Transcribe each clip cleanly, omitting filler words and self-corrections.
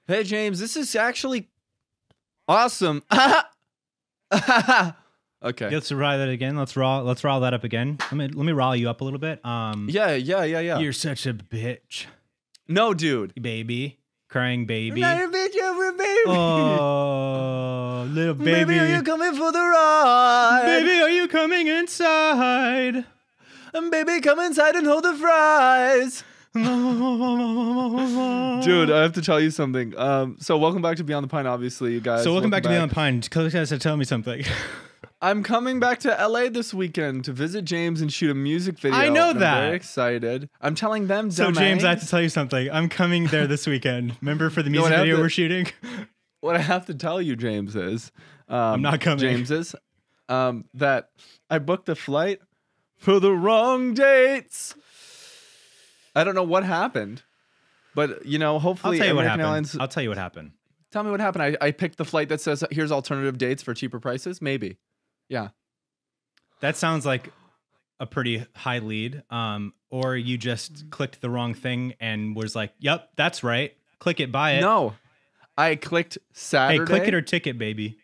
Hey, James, this is actually awesome. Okay. Let's try that again. Let's raw that up again. Let me rile you up a little bit. Yeah. You're such a bitch. No, dude. Baby. Crying baby. Not a bitch over baby. Oh, little baby. Baby, are you coming for the ride? Baby, are you coming inside? And baby, come inside and hold the fries. Dude, I have to tell you something. So welcome back to Beyond the Pine, obviously, you guys. So welcome back to Beyond the Pine. Lukas said, tell me something. I'm coming back to LA this weekend to visit James and shoot a music video. I know and that. I'm very excited. I'm telling them. So James, I have to tell you something. I'm coming there this weekend. Remember for the music video we're shooting? What I have to tell you, James, is I'm not coming. James is that I booked a flight for the wrong dates. I don't know what happened, but you know, hopefully American Airlines. I'll tell you what happened. Tell me what happened. I picked the flight that says here's alternative dates for cheaper prices. Maybe, yeah. That sounds like a pretty high lead. Or you just clicked the wrong thing and was like, "Yep, that's right. Click it, buy it." No, I clicked Saturday. Hey, click it or ticket, baby.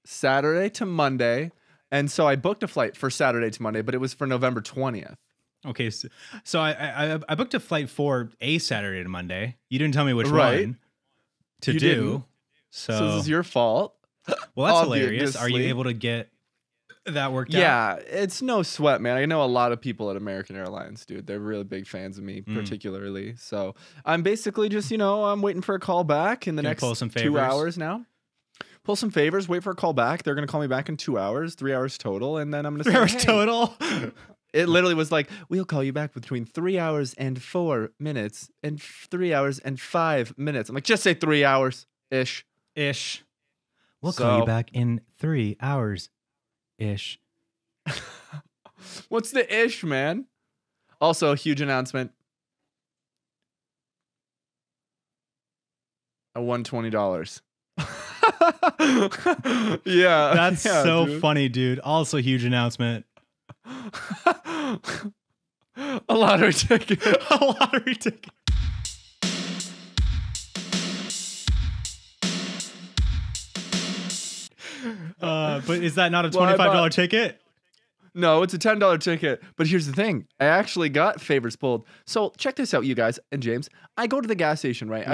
Saturday to Monday, and so I booked a flight for Saturday to Monday, but it was for November 20th. Okay, so I booked a flight for a Saturday to Monday. You didn't tell me which right. one to you do. Didn't. So this is your fault. Well, that's hilarious. Are you able to get that worked out? Yeah, it's no sweat, man. I know a lot of people at American Airlines, dude. They're really big fans of me, particularly. So I'm basically just, I'm waiting for a call back in the next 2 hours now. Pull some favors, wait for a call back. They're going to call me back in 2 hours, 3 hours total. And then I'm going to say, 3 hours total? It literally was like, we'll call you back between 3 hours and 4 minutes and 3 hours and 5 minutes. I'm like, just say 3 hours-ish. Ish. We'll call you back in 3 hours-ish. What's the ish, man? Also, a huge announcement. I won $20. Yeah. That's so funny, dude. Also, huge announcement. A lottery ticket. A lottery ticket. But is that not a $25 ticket? No, it's a $10 ticket. But here's the thing. I actually got favors pulled. So check this out, you guys and James. I go to the gas station, right?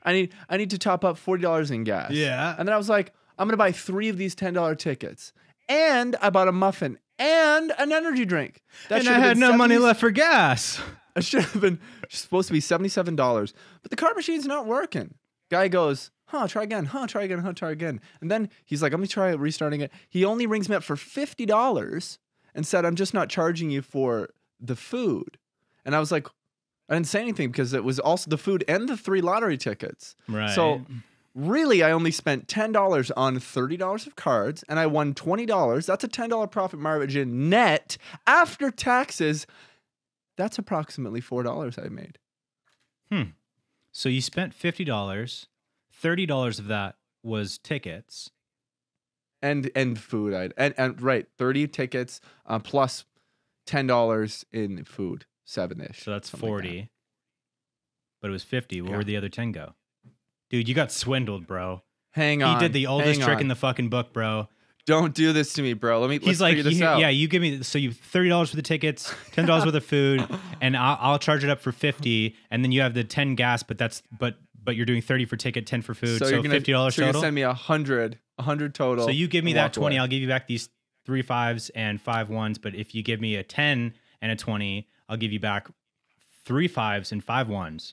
I need to top up $40 in gas. Yeah. And then I was like, I'm going to buy 3 of these $10 tickets. And I bought a muffin and an energy drink. And I had no money left for gas. It should have been supposed to be $77. But the card machine's not working. Guy goes, try again. Try again. Try again. And then he's like, let me try restarting it. He only rings me up for $50 and said, I'm just not charging you for the food. And I was like, I didn't say anything because it was also the food and the 3 lottery tickets. Right. So really, I only spent $10 on $30 of cards, and I won $20. That's a $10 profit margin net after taxes. That's approximately $4 I made. So you spent $50. $30 of that was tickets. And food. And right, 30 tickets plus $10 in food, 7-ish. So that's 40. Like that. But it was 50. Where would the other 10 go? Dude, you got swindled, bro. Hang on. He did the oldest trick in the fucking book, bro. Don't do this to me, bro. Let's figure this out. Yeah, you give me, so you $30 for the tickets, $10 worth of food, and I'll charge it up for 50, and then you have the 10 gas, but you're doing 30 for ticket, 10 for food, so $50 total. So you're gonna send me 100 total. So you give me that 20, I'll give you back these 3 5s and 5 1s, but if you give me a 10 and a 20, I'll give you back 3 5s and 5 1s.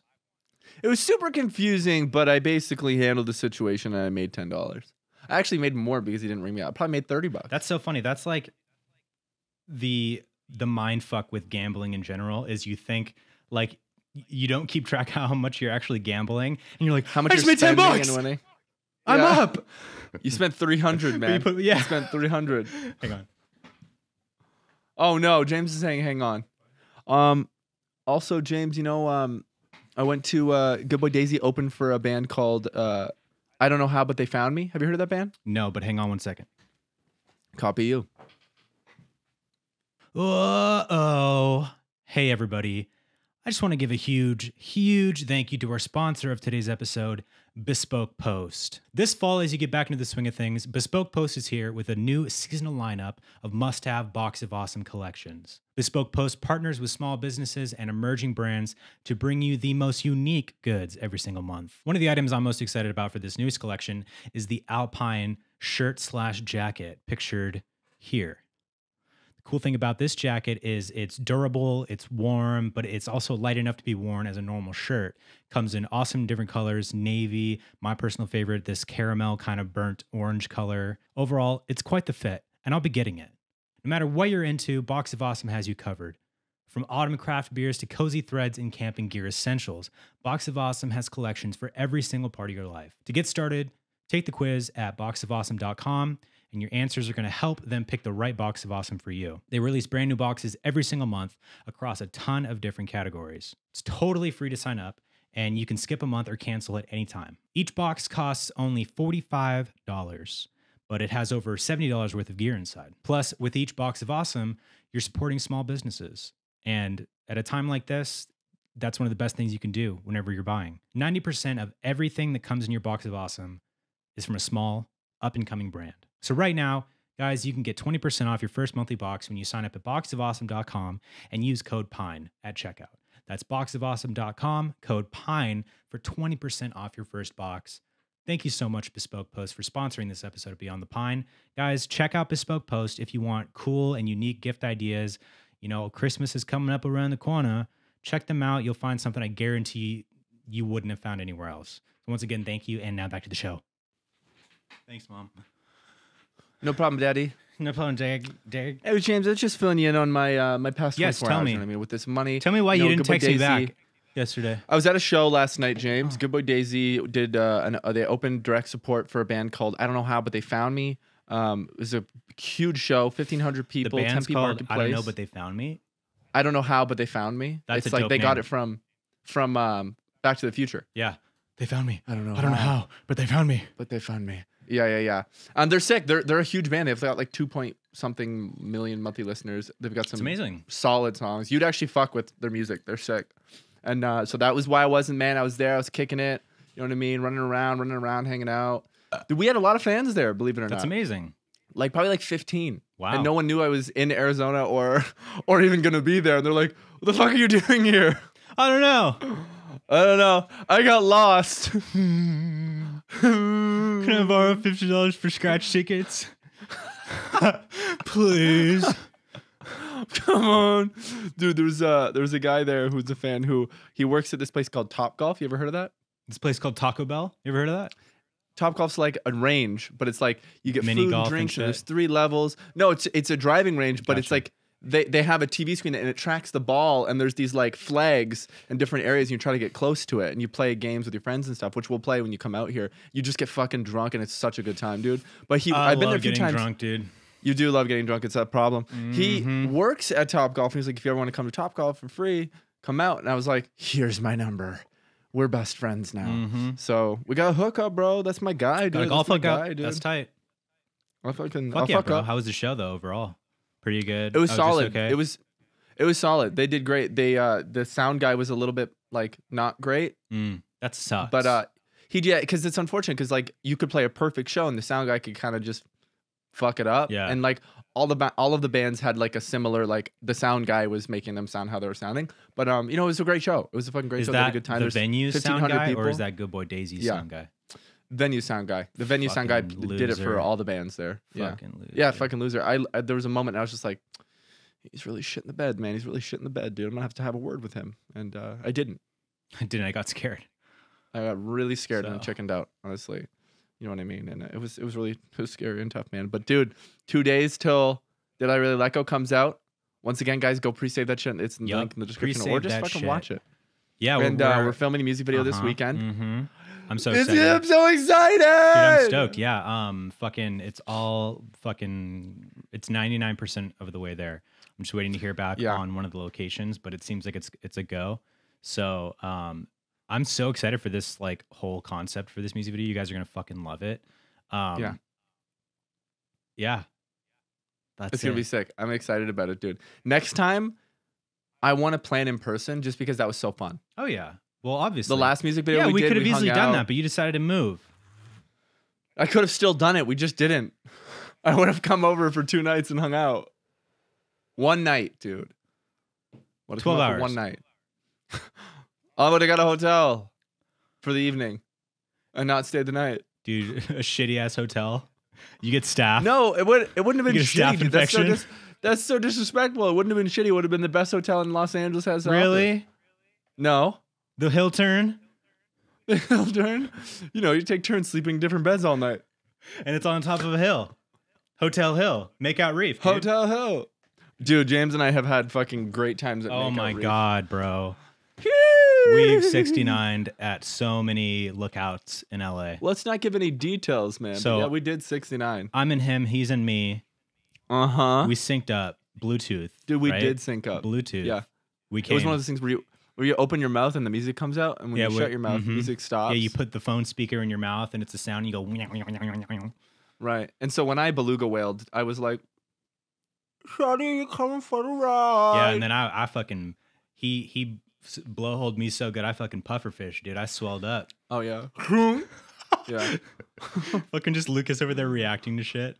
It was super confusing, but I basically handled the situation and I made $10. I actually made more because he didn't ring me out. I probably made $30. That's so funny. That's like the mind fuck with gambling in general is you think like you don't keep track of how much you're actually gambling, and you're like, how much I you're spent spending and winning. I'm up. You spent $300, man. You spent $300. Hang on. Oh no, James is saying, hang on. Also, James, I went to Good Boy Daisy open for a band called I Don't Know How, But They Found Me. Have you heard of that band? No, but hang on 1 second. Copy you. Uh-oh. Hey, everybody. I just want to give a huge, huge thank you to our sponsor of today's episode, Bespoke Post. This fall, as you get back into the swing of things, Bespoke Post is here with a new seasonal lineup of must-have Box of Awesome collections. Bespoke Post partners with small businesses and emerging brands to bring you the most unique goods every single month. One of the items I'm most excited about for this newest collection is the Alpine shirt/jacket pictured here. Cool thing about this jacket is it's durable, it's warm, but it's also light enough to be worn as a normal shirt. Comes in awesome different colors, navy, my personal favorite, this caramel kind of burnt orange color. Overall, it's quite the fit, and I'll be getting it. No matter what you're into, Box of Awesome has you covered. From autumn craft beers to cozy threads and camping gear essentials, Box of Awesome has collections for every single part of your life. To get started, take the quiz at boxofawesome.com. and your answers are going to help them pick the right Box of Awesome for you. They release brand new boxes every single month across a ton of different categories. It's totally free to sign up, and you can skip a month or cancel at any time. Each box costs only $45, but it has over $70 worth of gear inside. Plus, with each Box of Awesome, you're supporting small businesses. And at a time like this, that's one of the best things you can do whenever you're buying. 90% of everything that comes in your Box of Awesome is from a small, up-and-coming brand. So right now, guys, you can get 20% off your first monthly box when you sign up at boxofawesome.com and use code PINE at checkout. That's boxofawesome.com, code PINE for 20% off your first box. Thank you so much, Bespoke Post, for sponsoring this episode of Beyond the Pine. Guys, check out Bespoke Post if you want cool and unique gift ideas. You know, Christmas is coming up around the corner. Check them out. You'll find something I guarantee you wouldn't have found anywhere else. So once again, thank you. And now back to the show. Thanks, Mom. No problem, Daddy. No problem, Dag. Hey, James, I was just filling you in on my my past 24 Yes, tell hours. me. You know what I mean, with this money. Tell me why you didn't Good Boy text me Daisy. back yesterday. I was at a show last night, James. Good Boy Daisy did they opened direct support for a band called I don't know how, but they found me. It was a huge show, 1,500 people, The band's Tempe called Marketplace. I don't know, but they found me. I don't know how, but they found me. That's it's a like dope they got name. it from Back to the Future. Yeah, they found me. I don't know how, but they found me. but they found me. Yeah. They're sick. They're a huge band. They've got like 2-point-something million monthly listeners. They've got some It's amazing. solid songs. You'd actually fuck with their music. They're sick. And so that was why I wasn't, man. I was there. I was kicking it. You know what I mean? Running around, hanging out. Dude, we had a lot of fans there, believe it or not. That's amazing. Like probably like 15. Wow. And no one knew I was in Arizona or even going to be there. And they're like, what the fuck are you doing here? I don't know. I don't know. I got lost. Can I borrow $50 for scratch tickets? Please. Come on. Dude, there was a guy there who's a fan who he works at this place called Top Golf. You ever heard of that? This place called Taco Bell. You ever heard of that? Top Golf's like a range, but it's like you get Mini food golf and and drinks and there's shit? 3 levels. No, it's a driving range, but it's Gotcha. like they have a TV screen and it tracks the ball and there's these like flags in different areas and you try to get close to it and you play games with your friends and stuff, which we'll play when you come out here. You just get fucking drunk and it's such a good time, dude. But I've been there a few times. Drunk, dude. You do love getting drunk. It's a problem. He Mhm. works at Top Golf. And he's like, if you ever want to come to Top Golf for free, come out. And I was like, here's my number. We're best friends now. Mhm. So we got a hookup, bro. That's my guy, dude. Got a That's golf my hookup. guy, dude. That's tight. I'll Fuck fuck yeah, bro. up. How was the show though overall? Pretty good. It was Oh, just solid. okay? It was solid. They did great. They the sound guy was a little bit like not great, That sucks. but because it's unfortunate because like you could play a perfect show and the sound guy could kind of just fuck it up. Yeah. And like all of the bands had like a similar like the sound guy was making them sound how they were sounding. But you know, it was a great show. It was a fucking great is show. They had a that good time. the There's venue sound 1,500 guy or people. is that Good Boy Daisy's Yeah. sound guy? Venue sound guy. The venue sound guy Fucking did it for loser. all the bands there. Fucking loser. Yeah, fucking loser. I there was a moment and I was just like, he's really shit in the bed, man. He's really shit in the bed, dude. I'm gonna have a word with him. And I didn't. I didn't. I got scared. I got really scared and So. chickened out, honestly. You know what I mean? And it was scary and tough, man. But dude, 2 days till Did I Really Let Go comes out. Once again, guys, go pre-save that shit. It's in the Yup, link in the description, or pre-save just that fucking shit. watch it. Yeah, And we're filming a music video this weekend. Mm-hmm. I'm so It's- excited. I'm so excited. Dude, I'm stoked. Yeah. Fucking, it's all fucking, it's 99% of the way there. I'm just waiting to hear back Yeah. on one of the locations, but it seems like it's a go. So, I'm so excited for this like whole concept for this music video. You guys are gonna fucking love it. Yeah. Yeah. That's It's gonna be sick. I'm excited about it, dude. Next time, I want to plan in person just because that was so fun. Oh yeah. Well, obviously. The last music video we did, could have easily hung done out. that, but you decided to move. I could have still done it. We just didn't. I would have come over for 2 nights and hung out. One night, dude. 12 hours. One night. I would have got a hotel for the evening and not stayed the night. Dude, a shitty ass hotel. You get staff. No, it wouldn't have been You get a staph shitty. Dude. infection? That's so disrespectful. It wouldn't have been shitty. It would have been the best hotel in Los Angeles has to offer. Really? No. The hill turn? Turn. You know, you take turns sleeping in different beds all night. And it's on top of a hill. Hotel Hill. Makeout Reef. Dude. Hotel Hill. Dude, James and I have had fucking great times at Oh Makeout my Reef. God, bro. We've 69'd at so many lookouts in LA. Let's not give any details, man. So- But yeah, we did 69. I'm in him, he's in me. Uh-huh. We synced up. Bluetooth. Dude, we right? did sync up. Bluetooth. Yeah. We It came. was one of those things where you open your mouth and the music comes out, and when Yeah, you shut your mouth, the music stops. Yeah, you put the phone speaker in your mouth and it's a sound. And you go. Right. And so when I beluga wailed, I was like, Shawty, you coming for the ride? Yeah, and then I fucking he blowholed me so good I fucking pufferfish, dude. I swelled up. Oh, yeah. Yeah. Fucking just Lucas over there reacting to shit.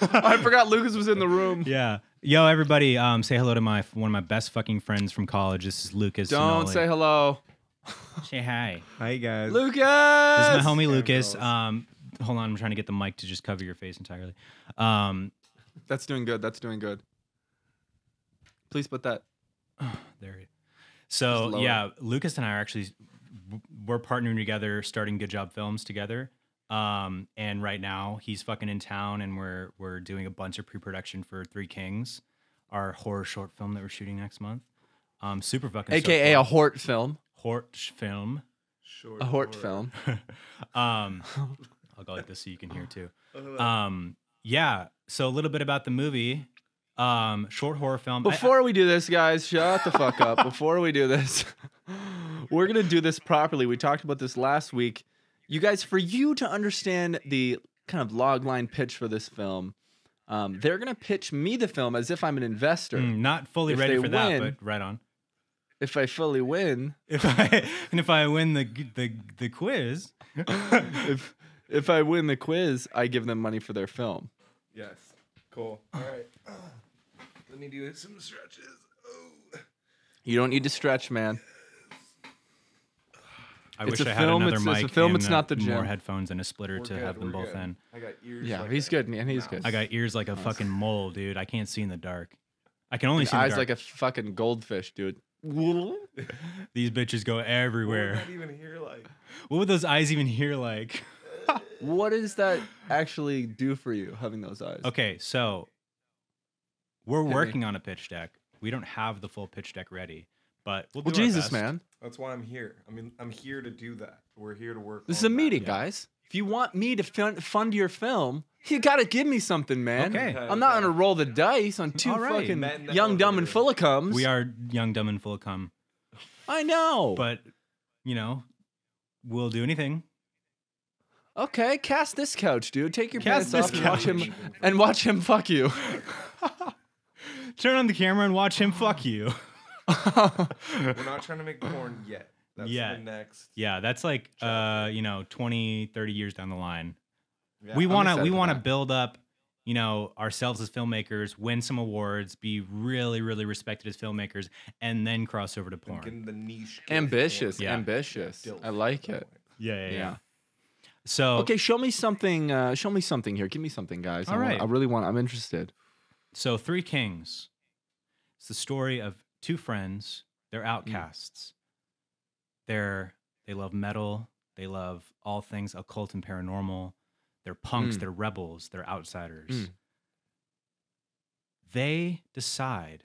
I forgot Lucas was in the room. Yeah. Yo, everybody, say hello to one of my best fucking friends from college. This is Lucas. Don't Sinoli. say hello. Say hi. Hi guys. Lucas! This is my homie Hey, Lucas. girls. Hold on, I'm trying to get the mic to just cover your face entirely. That's doing good. That's doing good. Please put that. There. Just So lower. yeah, Lucas and I are actually we're partnering together, starting Good Job Films together. And right now he's fucking in town, and we're doing a bunch of pre-production for Three Kings, our horror short film that we're shooting next month. Super fucking AKA a Hort film. Hort film. Short A Hort horror. film. I'll go like this so you can hear too. Yeah. So a little bit about the movie. Short horror film. Before we do this, guys, shut the fuck up. Before we do this, we're going to do this properly. We talked about this last week. You guys, for you to understand the kind of log line pitch for this film, they're going to pitch me the film as if I'm an investor. not fully If ready they for that, win- but right on. If I fully win, If I win the quiz, if I win the quiz, I give them money for their film. Yes. Cool. All right. Let me do some stretches. Oh. You don't need to stretch, man. I It's wish a I had film, another it's a mic film, and it's not the more gym. headphones and a splitter We're to good, have them we're both good. in. I got ears. Yeah, like he's a good, man. He's mouse. good. I got ears like a fucking mole, dude. I can't see in the dark. I can only see in the Eyes dark. like a fucking goldfish, dude. These bitches go What would everywhere. that even hear like? What would those eyes even hear like? What does that actually do for you, having those eyes? Okay, so we're Hit me. working on a pitch deck. We don't have the full pitch deck ready, but we'll do Well, our Jesus, best. man. That's why I'm here. I mean, I'm here to do that. We're here to work. This is on a that. meeting, Yeah. guys. If you want me to fund your film, you gotta give me something, man. Okay. I'm not gonna roll the dice on two All right. fucking Met in the young, dumb, and elevator. full of cums. We are young, dumb, and full of cum. I know. But, you know, we'll do anything. Okay, cast this couch, dude. Take your Cast pants this off and watch him fuck you. Turn on the camera and watch him fuck you. We're not trying to make porn yet. That's Yeah. the next. Yeah, that's like, Chapter. 20, 30 years down the line. Yeah, we I'm want to excited we for want to that. build up, ourselves as filmmakers, win some awards, be really, really respected as filmmakers, and then cross over to porn. Getting the niche. Ambitious, Yeah. ambitious. Dilf I like at that it. point. Yeah. So Okay, show me something. Show me something here. Give me something, guys. All right. I really want. I'm interested. So Three Kings. It's the story of two friends. They're outcasts. They love metal. They love all things occult and paranormal. They're punks. Mm. They're rebels. They're outsiders. Mm. They decide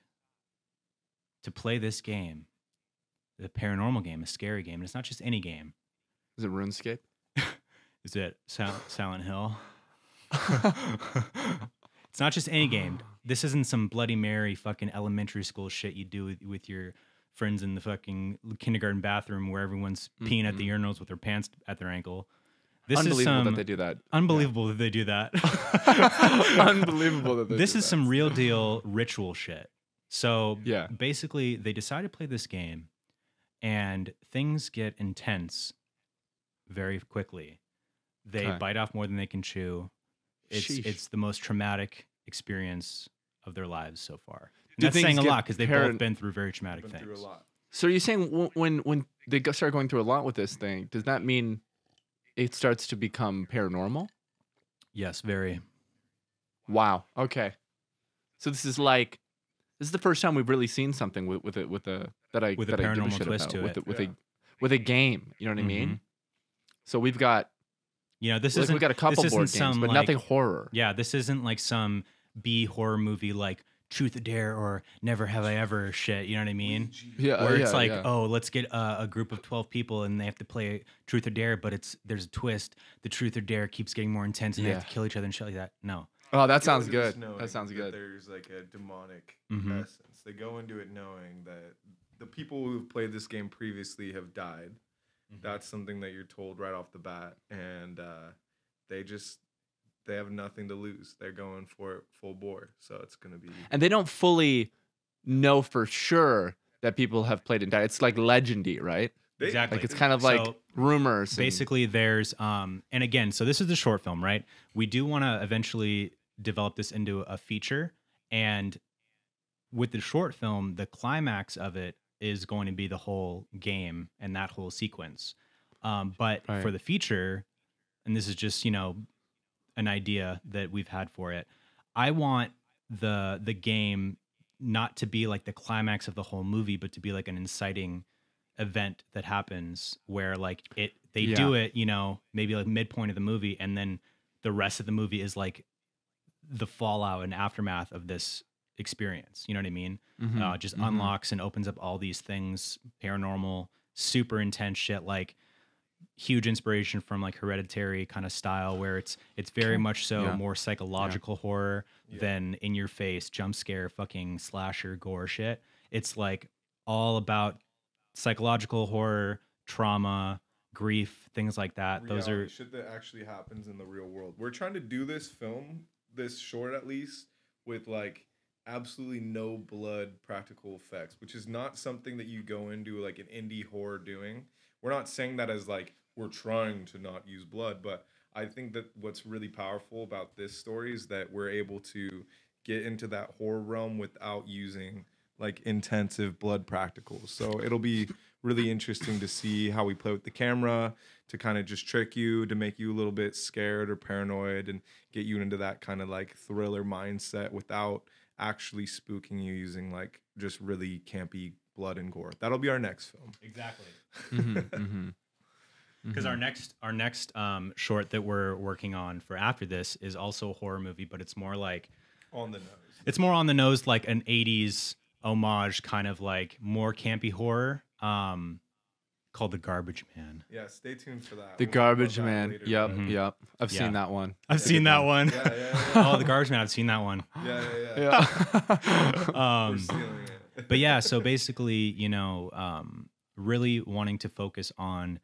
to play this game, the paranormal game, a scary game. And it's not just any game. Is it RuneScape? Is it Silent Hill? It's not just any game. This isn't some Bloody Mary fucking elementary school shit you do with your friends in the fucking kindergarten bathroom where everyone's peeing at the urinals with their pants at their ankle. This is Unbelievable some that they do that. unbelievable that they do that. Unbelievable that they This do is that. some real deal ritual shit. So Yeah. basically, they decide to play this game, and things get intense very quickly. They Okay. bite off more than they can chew. Sheesh. It's the most traumatic experience of their lives so far. And Do that's things saying a get lot because they've parent- both been through very traumatic Been things. through a lot. So are you saying when they start going through a lot with this thing, does that mean it starts to become paranormal? Yes, very. Wow. Okay. So this is the first time we've really seen something with a that I With a that I give paranormal shit twist about, to it. with a game. You know what I mean? Mhm. So we've got You know, this like isn't. we got a couple this board isn't games, some, but like, nothing horror. Yeah, this isn't like some B horror movie like Truth or Dare or Never Have I Ever shit. You know what I mean? Yeah. Where it's yeah, like, yeah. oh, let's get a group of 12 people and they have to play Truth or Dare, but there's a twist. The Truth or Dare keeps getting more intense and they have Yeah. to kill each other and shit like that. No. Oh, that Go sounds into this good. knowing That sounds good. There's like a demonic Mhm. essence. They go into it knowing that the people who've played this game previously have died. That's something that you're told right off the bat, and they have nothing to lose. They're going for it full bore, so it's gonna be. And they don't fully know for sure that people have played and died. It's like legendy, right? Exactly. Like it's kind of like So, rumors. and- basically there's and again, so this is the short film, right? We do want to eventually develop this into a feature, and with the short film, the climax of it is going to be the whole game and that whole sequence. But Right. for the feature, and this is just, you know, an idea that we've had for it, I want the game not to be like the climax of the whole movie, but to be like an inciting event that happens where like they do it, you know, maybe like midpoint of the movie, and then the rest of the movie is like the fallout and aftermath of this experience. You know what I mean? Mhm, Just mhm. unlocks and opens up all these things, paranormal, super intense shit, like huge inspiration from like Hereditary kind of style, where it's very much so Yeah. more psychological horror Yeah. than in your face jump scare fucking slasher gore shit. It's like all about psychological horror, trauma, grief, things like that. Those reality, are shit that actually happens in the real world. We're trying to do this film, this short at least, with like absolutely no blood practical effects, which is not something that you go into like an indie horror doing. We're not saying that as like we're trying to not use blood, but I think that what's really powerful about this story is that we're able to get into that horror realm without using like intensive blood practicals. So it'll be really interesting to see how we play with the camera to kind of just trick you, to make you a little bit scared or paranoid and get you into that kind of like thriller mindset without actually spooking you using like just really campy blood and gore. That'll be our next film. exactly. Mhm, mhm. Because our next short that we're working on for after this is also a horror movie, but it's more like On the nose. it's more on the nose, like an 80s homage, kind of like more campy horror, called The Garbage Man. Yeah, stay tuned for that. The We'll talk Garbage about that Man. later, Yep, but- Mhm. yep. I've Yeah. seen that one. I've seen that one. Yeah, yeah. Oh, The Garbage Man. I've seen that one. Yeah. Yeah. We're stealing it. But yeah, so basically, you know, really wanting to focus on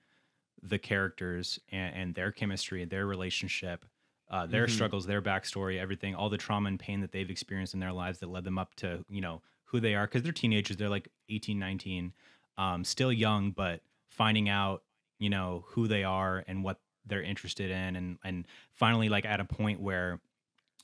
the characters and their chemistry, their relationship, their Mhm. struggles, their backstory, everything, all the trauma and pain that they've experienced in their lives that led them up to, you know, who they are. Because they're teenagers. They're like 18, 19, still young, but finding out, you know, who they are and what they're interested in. And finally, like at a point where,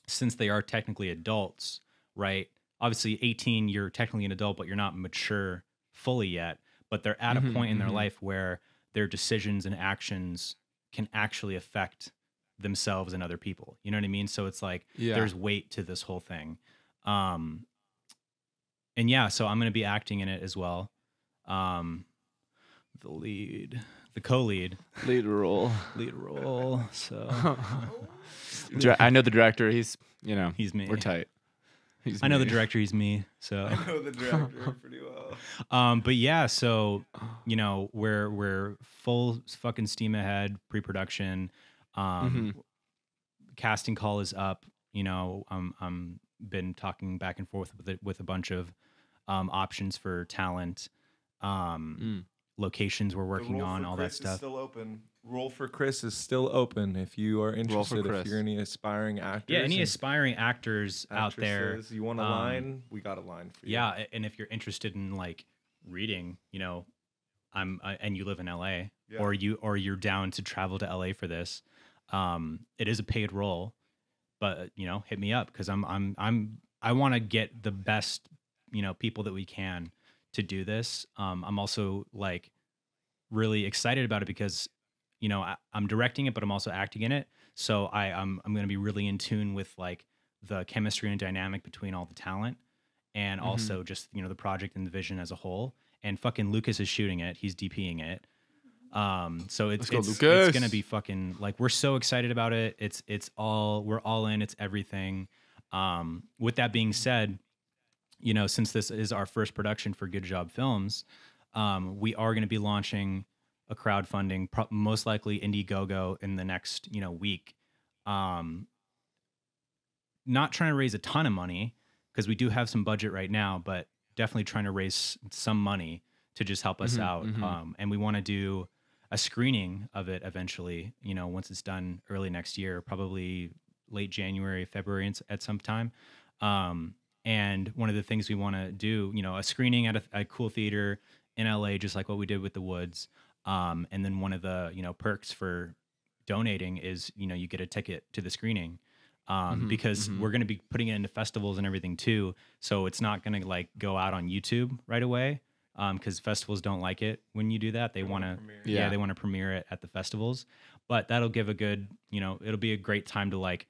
since they are technically adults, right? Obviously 18, you're technically an adult, but you're not mature fully yet. But they're at a Mhm, point in their mhm. life where their decisions and actions can actually affect themselves and other people. You know what I mean? So it's like Yeah. there's weight to this whole thing. And yeah, so I'm going to be acting in it as well. The co-lead, Lead role. lead role. So I know the director. He's, you know, he's me. we're tight. He's I know the me. director. He's me. So. I know the director pretty well. But yeah, so you know, we're full fucking steam ahead, pre-production. Mhm. Casting call is up. You know, I'm been talking back and forth with a bunch of options for talent. locations we're The working role on, for all Chris that stuff. is still open. Role for Chris is still open. If you are interested, Chris. if you're any aspiring actors, Yeah, any and aspiring actors out there, actresses, you want a line, we got a line for you. yeah, and if you're interested in like reading, you know, and you live in LA, Yeah. or you're down to travel to LA for this, it is a paid role, but you know, hit me up because I want to get the best, you know, people that we can to do this. I'm also like really excited about it because, you know, I'm directing it, but I'm also acting in it. So I'm going to be really in tune with like the chemistry and dynamic between all the talent, and also just, you know, the project and the vision as a whole. And fucking Lukas is shooting it. He's DPing it. So it's gonna be fucking like, we're so excited about it. We're all in. It's everything. With that being said, you know, since this is our first production for Good Job Films, we are going to be launching a crowdfunding, most likely Indie Gogo in the next, you know, week. Not trying to raise a ton of money because we do have some budget right now, but definitely trying to raise some money to just help us out. And we want to do a screening of it eventually, you know, once it's done early next year, probably late January, February at some time. And one of the things we want to do, you know, a screening at a cool theater in LA, just like what we did with The Woods. And then one of the, you know, perks for donating is, you know, you get a ticket to the screening. Because we're going to be putting it into festivals and everything too. So it's not going to like go out on YouTube right away. Because festivals don't like it when you do that. They want to, they want to premiere it at the festivals. But that'll give a good, you know, it'll be a great time to like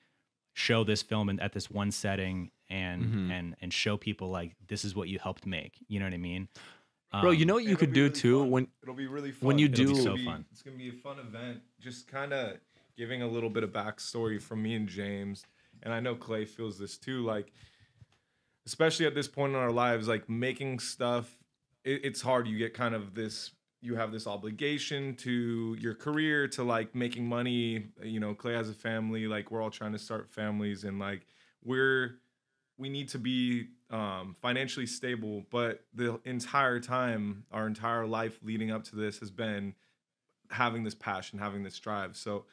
show this film at this one setting and show people like, this is what you helped make. You know what I mean? Bro, you know what you could do really too? fun. It'll be really fun. When you It'll do, be so fun. It's gonna be a fun event. Just kind of giving a little bit of backstory from me and James, and I know Clay feels this too. Like, especially at this point in our lives, like making stuff, it's hard. You get kind of this. You have this obligation to your career, to like making money. You know, Clay has a family. Like, we're all trying to start families, and like we need to be financially stable. But the entire time, our entire life leading up to this has been having this passion, having this drive. So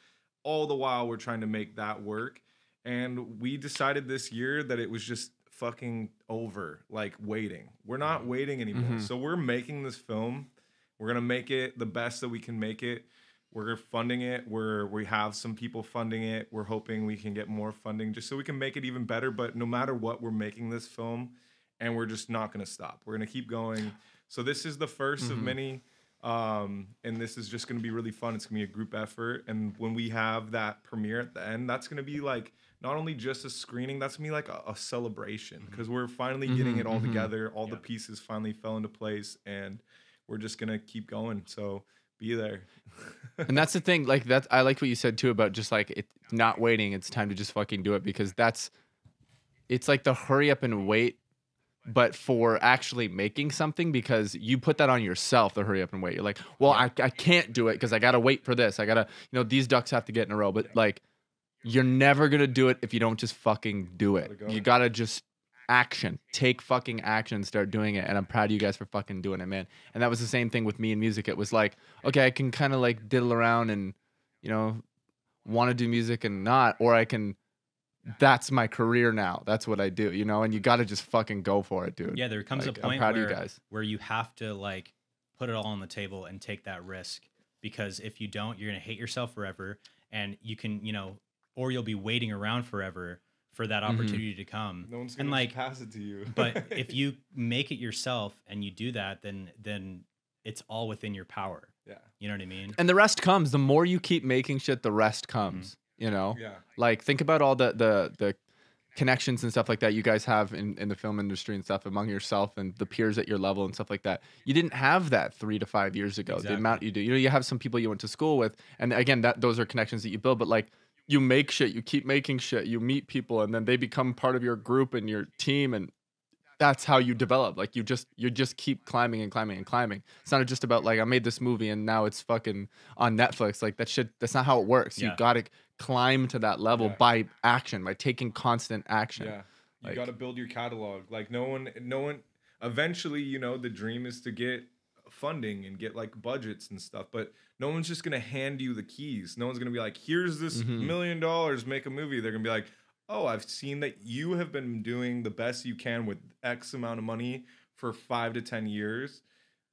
all the while we're trying to make that work. And we decided this year that it was just fucking over, like waiting. We're not waiting anymore. So we're making this film. We're going to make it the best that we can make it. We're funding it. We have some people funding it. We're hoping we can get more funding just so we can make it even better. But no matter what, we're making this film, and we're just not going to stop. We're going to keep going. So this is the first of many, and this is just going to be really fun. It's going to be a group effort. And when we have that premiere at the end, that's going to be like not only just a screening, that's going to be like a celebration, because we're finally getting it all together. All the pieces finally fell into place, and we're just going to keep going. So be there. and that's the thing. Like that, I like what you said too about just like it not waiting. It's time to just fucking do it, because it's like the hurry up and wait, but for actually making something, because you put that on yourself, the hurry up and wait. You're like, well, I can't do it because I got to wait for this. I got to, you know, these ducks have to get in a row. But like, you're never going to do it if you don't just fucking do it. You got to just take fucking action and start doing it. And I'm proud of you guys for fucking doing it, man. And that was the same thing with me and music. It was like, okay, I can kind of like diddle around and, you know, want to do music and not, or I can, that's my career now. That's what I do, you know, and you got to just fucking go for it, dude. Yeah, there comes like, a point I'm proud of you guys. where you have to like put it all on the table and take that risk, because if you don't, you're going to hate yourself forever, and you can, you know, or you'll be waiting around forever for that opportunity to come. No one's gonna like pass it to you. But if you make it yourself and you do that, then it's all within your power. Yeah. You know what I mean? And the rest comes. The more you keep making shit, the rest comes. You know? Yeah. Like, think about all the connections and stuff like that you guys have in the film industry and stuff among yourself and the peers at your level and stuff like that. You didn't have that 3 to 5 years ago. Exactly. The amount you do. You know, you have some people you went to school with, and again, those are connections that you build, but like, you make shit, you keep making shit, you meet people, and then they become part of your group and your team, and that's how you develop. Like, you just keep climbing and climbing and climbing. It's not just about like, I made this movie and now it's fucking on Netflix. Like, that's not how it works. Yeah. You gotta climb to that level by action, by taking constant action. Yeah. You Like, got to build your catalog. Like, no one eventually, you know, the dream is to get funding and get like budgets and stuff. But no one's just gonna hand you the keys. No one's gonna be like, here's this $1 million, make a movie. They're gonna be like, oh, I've seen that you have been doing the best you can with X amount of money for 5 to 10 years.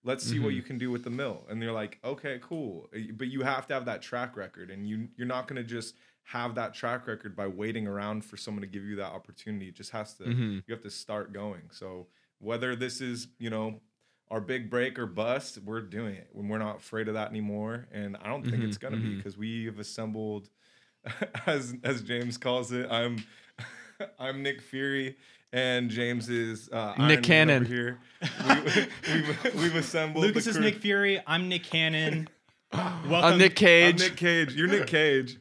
Let's see what you can do with the mill. And they're like, okay, cool. But you have to have that track record, and you're not gonna just have that track record by waiting around for someone to give you that opportunity. It just has to, you have to start going. So whether this is, you know, our big break or bust, we're doing it. We're not afraid of that anymore. And I don't think it's going to be, because we have assembled, as James calls it, I'm Nick Fury, and James is Nick Cannon over here. We've assembled. Lucas is Nick Fury. I'm Nick Cannon. Welcome. I'm Nick Cage. I'm Nick Cage. You're Nick Cage.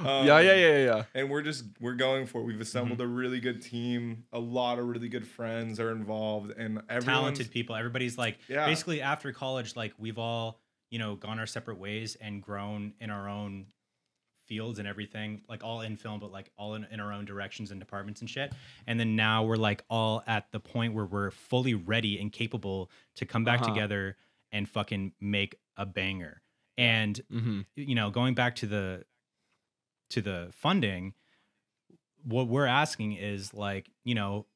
Yeah. And we're going for it. We've assembled a really good team. A lot of really good friends are involved, and everyone's Talented people. Everybody's like, basically after college, like we've all, you know, gone our separate ways and grown in our own fields and everything, like all in film, but like all in our own directions and departments and shit. And then now we're like all at the point where we're fully ready and capable to come back together and fucking make a banger. And you know, going back to the funding, what we're asking is like, you know,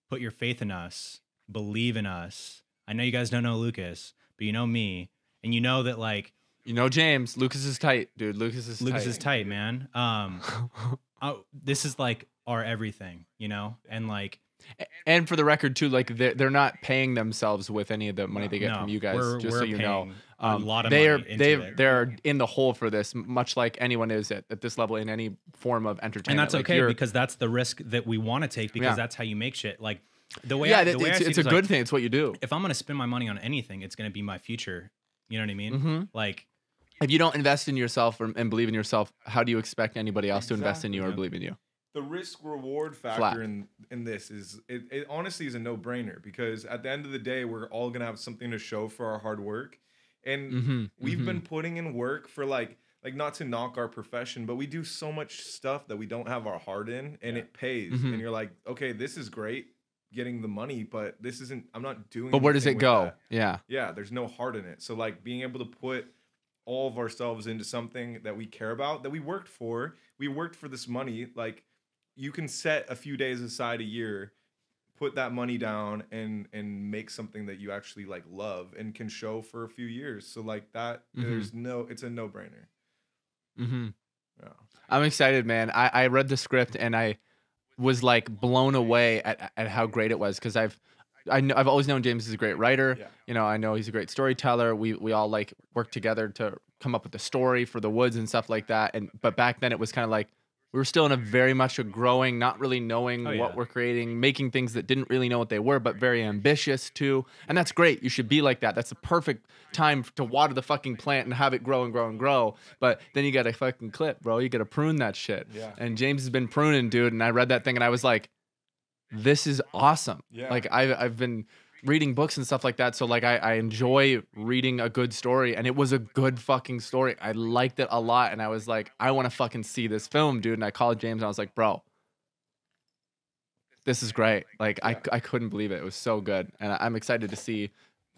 put your faith in us, believe in us. I know you guys don't know Lucas, but you know me, and you know that like, you know James. Lucas is tight, dude. Lucas is tight, man. This is like our everything, you know, and like. And for the record, too, like they're not paying themselves with any of the money they get from you guys. Just so you know, a lot of money they're in the hole for this, much like anyone is at this level in any form of entertainment. And that's like okay, because that's the risk that we want to take, because that's how you make shit. Like the way, it's a good thing. It's what you do. If I'm gonna spend my money on anything, it's gonna be my future. You know what I mean? Like, if you don't invest in yourself and believe in yourself, how do you expect anybody else to invest in you or believe in you? The risk reward factor in this is it honestly is a no-brainer, because at the end of the day, we're all gonna have something to show for our hard work, and we've been putting in work for like not to knock our profession, but we do so much stuff that we don't have our heart in, and it pays. And you're like, okay, this is great getting the money, but this isn't. I'm not doing. But where does it go? Yeah, there's no heart in it. So like being able to put all of ourselves into something that we care about, that we worked for. We worked for this money, like. You can set a few days aside a year, put that money down, and make something that you actually like love and can show for a few years. So like that, it's a no-brainer. Yeah. I'm excited, man. I read the script and I was like blown away at how great it was, because I've always known James is a great writer. Yeah. You know, I know he's a great storyteller. We all like work together to come up with the story for The Woods and stuff like that. But back then it was kind of like, we were still in a very much a growing, not really knowing what we're creating, making things that didn't really know what they were, but very ambitious too. And that's great. You should be like that. That's the perfect time to water the fucking plant and have it grow and grow and grow. But then you got to fucking clip, bro. You got to prune that shit. Yeah. And James has been pruning, dude. And I read that thing and I was like, this is awesome. Yeah. Like I've been reading books and stuff like that, so like I enjoy reading a good story, and it was a good fucking story. I liked it a lot, and I was like, I want to fucking see this film, dude. And I called James and I was like, bro, this is great. Like I couldn't believe it. It was so good, and I'm excited to see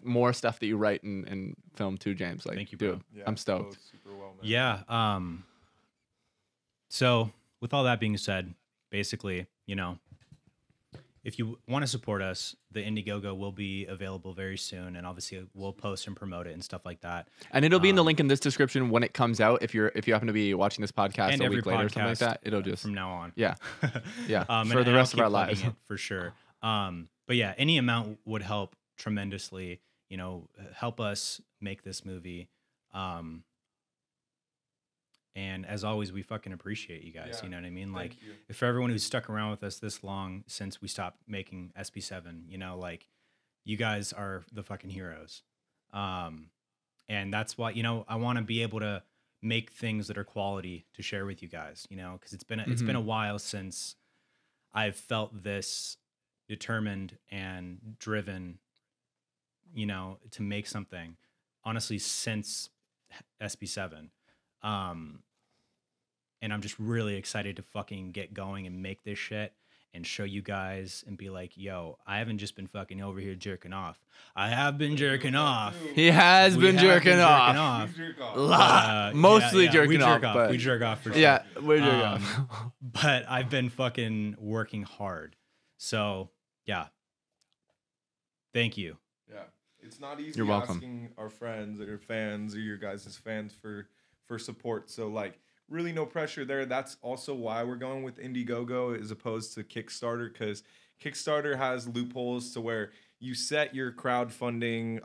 more stuff that you write and film too, James. Like, thank you, bro. Dude, I'm stoked. Super well, man. Yeah. So with all that being said, basically, you know, if you want to support us, the Indie Gogo will be available very soon, and obviously we'll post and promote it and stuff like that. And it'll be in the link in this description when it comes out. If you happen to be watching this podcast and a every week later or something like podcast, that, it'll just from now on. Yeah, yeah, for and the I'll rest of keep our plugging lives. it for sure. But yeah, any amount would help tremendously. You know, help us make this movie. And as always, we fucking appreciate you guys. You know what I mean? Like, if for everyone who's stuck around with us this long since we stopped making SB7, you know, like, you guys are the fucking heroes. And that's why, you know, I want to be able to make things that are quality to share with you guys, you know, because it's been a while since I've felt this determined and driven, you know, to make something, honestly, since SB7. And I'm just really excited to fucking get going and make this shit. and show you guys and be like, yo, I haven't just been fucking over here jerking off. I have been jerking off. He has We been have jerking off. You jerk off. Mostly jerking we jerk off, but we jerk off for sure. yeah, we're jerking off. But I've been fucking working hard. So yeah. Thank you. Yeah, it's not easy You're welcome. asking our friends or your fans or your guys' fans for support. So like, really no pressure there. That's also why we're going with Indiegogo as opposed to Kickstarter, because Kickstarter has loopholes to where you set your crowdfunding,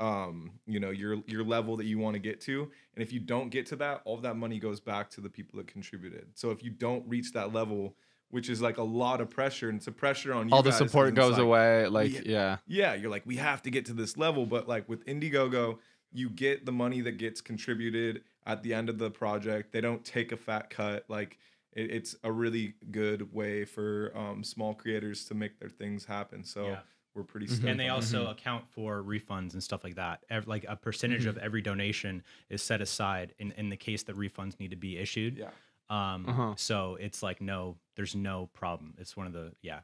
your level that you want to get to, and if you don't get to that, all of that money goes back to the people that contributed. So if you don't reach that level, which is like a lot of pressure, and it's a pressure on you, All the guys, 'cause support it's goes like, away. Like, yeah. yeah, you're like, we have to get to this level. But like with Indiegogo, you get the money that gets contributed at the end of the project. They don't take a fat cut. Like it's a really good way for small creators to make their things happen. So Yeah. we're pretty Mm-hmm. stoked. And they on also account for refunds and stuff like that. Like a percentage of every donation is set aside in the case that refunds need to be issued. it. Yeah. So it's like, no, there's no problem. It's one of the, yeah.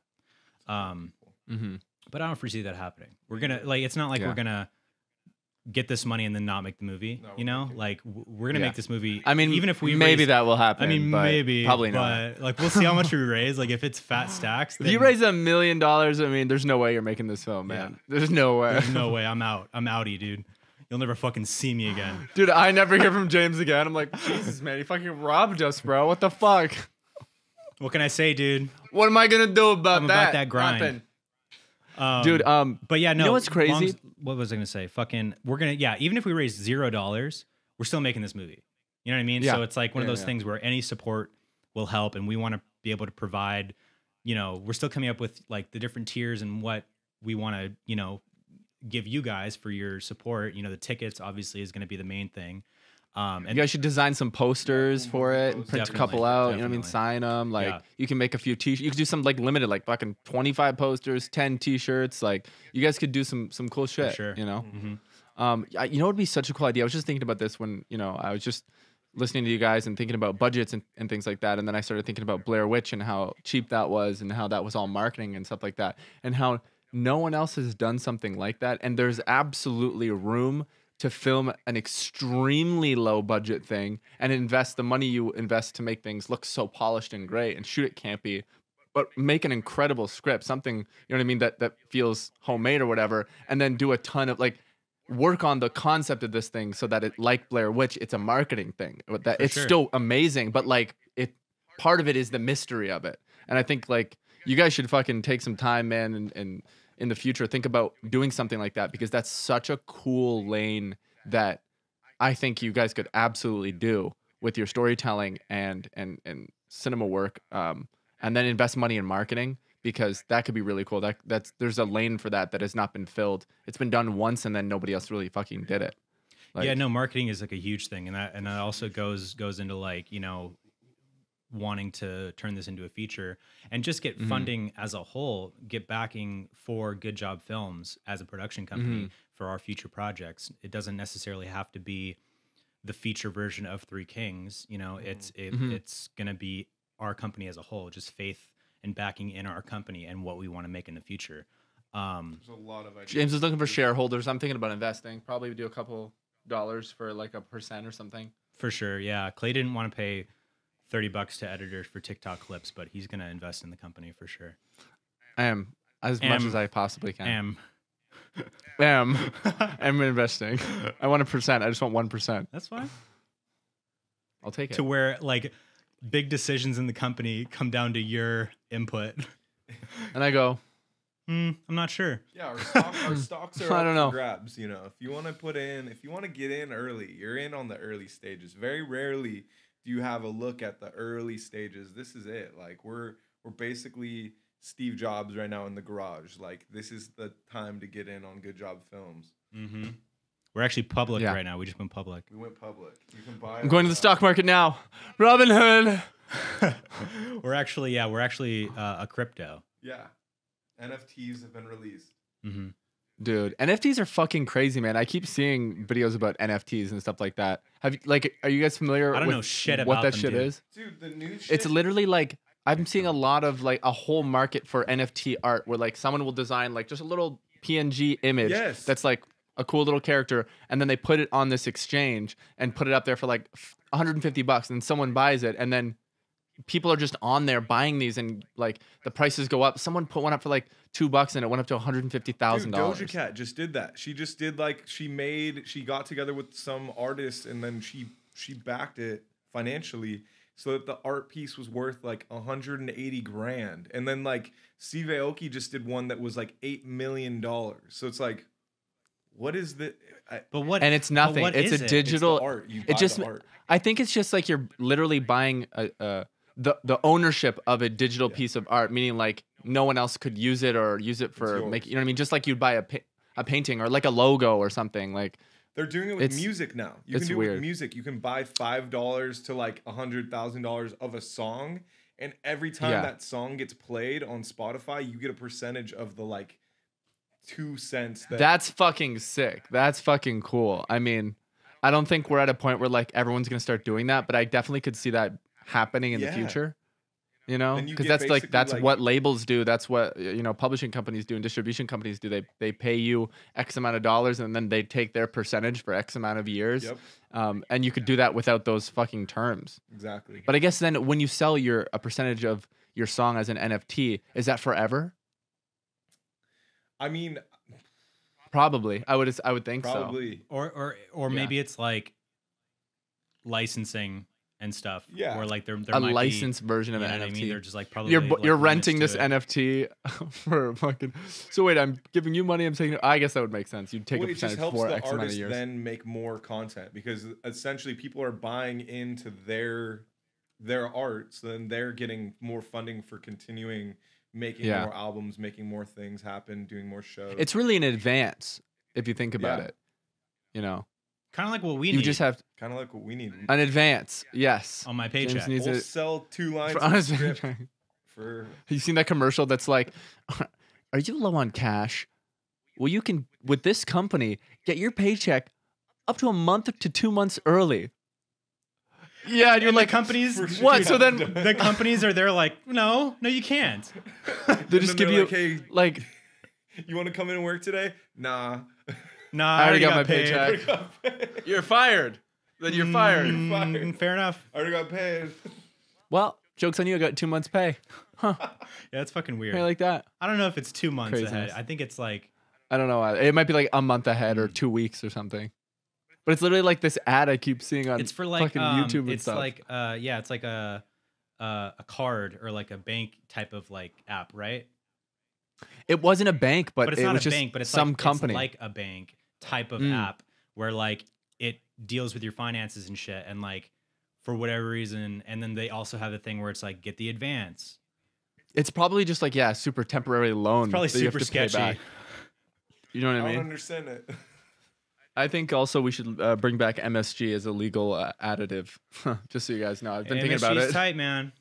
Mm-hmm. But I don't foresee that happening. We're going to, like, it's not like Yeah. we're going to get this money and then not make the movie, No, you know? Like, we're going to Yeah. make this movie. I mean, even if we maybe raise, that will happen. I mean, but maybe. probably not. But, like, we'll see how much we raise. Like, if it's fat stacks, If you raise $1 million, I mean, there's no way you're making this film, man. There's no way. there's no way. I'm out. I'm outie, dude. You'll never fucking see me again. Dude, I never hear from James again. I'm like, Jesus, man, he fucking robbed us, bro. What the fuck? What can I say, dude? What am I gonna do about I'm that? about that grind. Nothing. Dude, But yeah, no. you know what's crazy? What was I gonna say? Fucking, we're gonna, yeah. Even if we raise $0, we're still making this movie. You know what I mean? Yeah. So it's like one of Yeah, those yeah. things where any support will help, and we want to be able to provide. You know, we're still coming up with like the different tiers and what we want to, give you guys for your support. You know, the tickets obviously is going to be the main thing. you And guys should design some posters for it and print a couple Definitely, out. You know what I mean? definitely. Sign them. Like, Yeah. you can make a few t-shirts. You could do some like limited, like fucking 25 posters, 10 t-shirts. Like, you guys could do some cool shit. sure. You know? Mhm. You know what would be such a cool idea? I was just thinking about this when, I was just listening to you guys and thinking about budgets and things like that. And then I started thinking about Blair Witch and how cheap that was and how that was all marketing and stuff like that. And how no one else has done something like that. And there's absolutely room to film an extremely low budget thing and invest the money you invest to make things look so polished and great and shoot it campy, but make an incredible script, something, you know what I mean, that feels homemade or whatever, and then do a ton of like work on the concept of this thing so that it, like Blair Witch, it's a marketing thing. That it's sure. still amazing, but like part of it is the mystery of it. And I think like you guys should fucking take some time, man, and in the future think about doing something like that, because that's such a cool lane that I think you guys could absolutely do with your storytelling and cinema work, and then invest money in marketing, because that could be really cool. That's there's a lane for that has not been filled. It's been done once and then nobody else really fucking did it. Like, yeah, no, marketing is like a huge thing, and that also goes into like, wanting to turn this into a feature and just get funding as a whole, get backing for Good Job Films as a production company for our future projects. It doesn't necessarily have to be the feature version of Three Kings. It's gonna be our company as a whole, just faith and backing in our company and what we want to make in the future. There's a lot of ideas. James is looking for shareholders. I'm thinking about investing. Probably do a couple dollars for like a % or something. For sure, yeah. Clay didn't want to pay $30 to editors for TikTok clips, but he's gonna invest in the company for sure. I am as much as I possibly can. Am. I'm investing. I want a %. I just want 1%. That's fine. I'll take it. To where like big decisions in the company come down to your input. And I go, I'm not sure. Yeah, our stocks are I up don't for know. grabs. If you want to get in early, you're in on the early stages. Very rarely do you have a look at the early stages. This is it. Like we're basically Steve Jobs right now in the garage. Like this is the time to get in on Good Job Films. Mm-hmm. We're actually public Yeah. right now. We just went public. We went public. You can buy. I'm going to the stock market now. Robin Hood. We're actually a crypto. Yeah, NFTs have been released. Mm-hmm. Dude, NFTs are fucking crazy, man. I keep seeing videos about NFTs and stuff like that. Are you guys familiar I don't with know shit what about that them, shit dude. is? Dude, the new shit. It's literally like I'm seeing a lot of like a whole market for NFT art where like someone will design like just a little PNG image Yes. that's like a cool little character, and then they put it on this exchange and put it up there for like $150, and someone buys it, and then people are just on there buying these, and like the prices go up. Someone put one up for like $2 and it went up to $150,000. Dude, Doja Cat just did that. She just did like she got together with some artist and then she backed it financially so that the art piece was worth like 180 grand. And then like Steve Aoki just did one that was like $8 million. So it's like, what is the? But what? And it's nothing. What It's is a it? digital. It's the art. You buy It just. the art. I think it's just like you're literally buying the ownership of a digital piece of art, meaning like no one else could use it or use it for yours. making. You know what I mean? Just like you'd buy a painting or like a logo or something like. They're doing it with It's- music now. You it's can do it weird. with music. You can buy $5 to like $100,000 of a song, and every time Yeah. that song gets played on Spotify, you get a percentage of the like 2 cents. That's fucking sick. That's fucking cool. I mean, I don't think we're at a point where like everyone's gonna start doing that, but I definitely could see that happening in the Yeah. future. You know, And you because get that's like basically, that's like- what labels do. That's what publishing companies do and distribution companies do. They pay you X amount of dollars and then they take their percentage for X amount of years. Yep. And you could do that without those fucking terms. Exactly. But I guess then when you sell a percentage of your song as an NFT, is that forever? I mean, Probably. I would think so. probably. Or Yeah. maybe it's like licensing and stuff. Yeah. Or like there A might licensed version be, of you an know what I NFT. mean? They're just like probably You're like, you're limits renting to this it. NFT for fucking. So wait, I'm giving you money. I'm taking. I guess that would make sense. You'd take Well, a it just percentage helps for the X amount of artist years. then make more content because essentially people are buying into their art, so then they're getting more funding for continuing making Yeah. more albums, making more things happen, doing more shows. It's really an advance if you think about Yeah. it. You know, Kind of like what we you need just have kind of like what we need. an advance. Yes. on my James paycheck. needs We'll it sell 2 lines for of honest. script for You seen that commercial that's like, "Are you low on cash? Well, you can with this company get your paycheck up to a month to 2 months early." Yeah, and you're And like, the companies, For sure. what? So then the companies are there like, no, you can't. they just give you like, hey, like, you want to come in and work today? Nah. Nah, I already got my paid. paycheck. You're fired. Then you're fired. Mm, fair enough. I already got paid. Well, joke's on you. I got 2 months pay. Huh? Yeah, that's fucking weird. Pay like that. I don't know if it's 2 months ahead. Craziness. I think it's like I don't know. It might be like a month ahead or 2 weeks or something. But it's literally like this ad I keep seeing on it's for like fucking YouTube and it's stuff. like yeah, it's like a card or like a bank type of like app, right? It wasn't a bank, but, But it's it not was a just bank, but it's some like, company. It's like a bank type of Mm. app where like it deals with your finances and shit, and like for whatever reason, and then they also have the thing where it's like get the advance. It's probably just like super temporary loan. It's probably that you have super to pay sketchy. back. You know what I I don't mean? understand it. I think also we should bring back MSG as a legal additive. Just so you guys know, I've been thinking about MSG 's it. tight, man.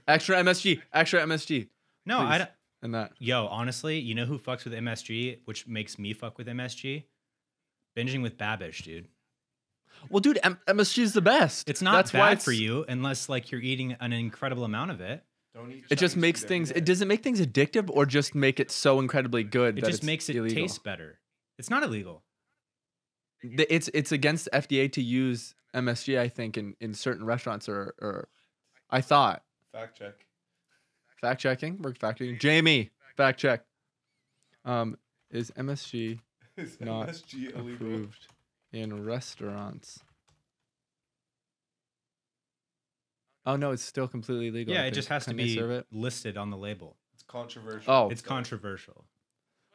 Extra MSG, extra MSG, No, Please. I don't. and that. Yo, honestly, you know who fucks with MSG, which makes me fuck with MSG? Binging with Babish, dude. Well, dude, MSG is the best. It's not That's why bad for you unless like you're eating an incredible amount of it. Don't eat It just Chinese makes food things. every It day. doesn't make things addictive, or just make it so incredibly good It that just it's makes it illegal. taste better. It's not illegal. It's against FDA to use MSG. I think in certain restaurants or I thought. Fact check. Fact checking. We're fact checking. Jamie, fact check. Is MSG Is not MSG illegal? approved in restaurants? Oh no, it's still completely legal. Yeah, I it just think. has to Can they be serve it? listed on the label. It's controversial. Oh. It's controversial.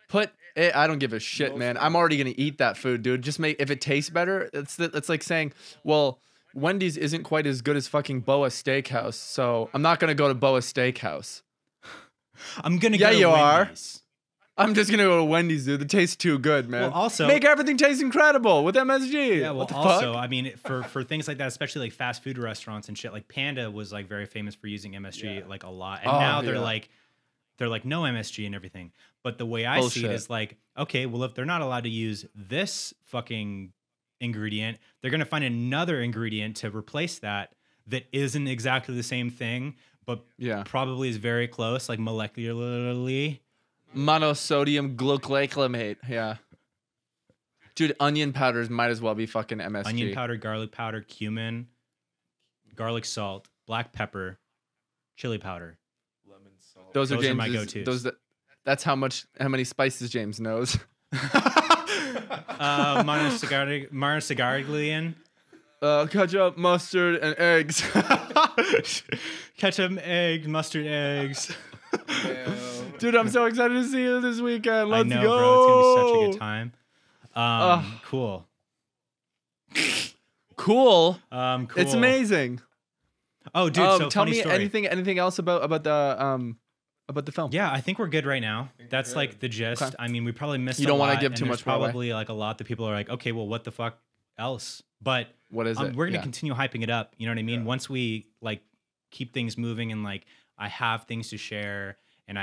Put it. I don't give a shit, Most man. of I'm them. already gonna eat that food, dude. Just make if it tastes better. It's like saying, well, Wendy's isn't quite as good as fucking Boa Steakhouse, so I'm not gonna go to Boa Steakhouse. I'm gonna Yeah, go to you are. Wendy's. I'm just gonna go to Wendy's, dude. The tastes too good, man. Well, also- make everything taste incredible with MSG. Yeah, well, what the also, fuck? I mean, for things like that, especially like fast food restaurants and shit, like Panda was like very famous for using MSG Yeah. like a lot, and Oh, now yeah. they're like no MSG and everything. But the way I see it Bullshit. is like, okay, well, if they're not allowed to use this fucking ingredient, they're gonna find another ingredient to replace that that isn't exactly the same thing, but probably is very close, like molecularly. Monosodium glucosylate. Yeah. Dude, onion powders might as well be fucking MSG. Onion powder, garlic powder, cumin, garlic salt, black pepper, chili powder. Lemon salt. Those are my go-tos. That's how many spices James knows. Monosaccharidian. Ketchup, mustard, and eggs. Ketchup, eggs, mustard, eggs. Dude, I'm so excited to see you this weekend. Let's I know, go. bro. It's gonna be such a good time. Cool. Cool. Cool. It's amazing. Oh, dude. So tell funny me story. anything else about the film. Yeah, I think we're good right now. That's like the gist. Okay. I mean, we probably missed. You don't want wanna to give too much away. Probably like a lot that people are like, okay, well, what the fuck else? But What is it? we're gonna Yeah. continue hyping it up. You know what I mean? Yeah. Once we like keep things moving and like I have things to share. And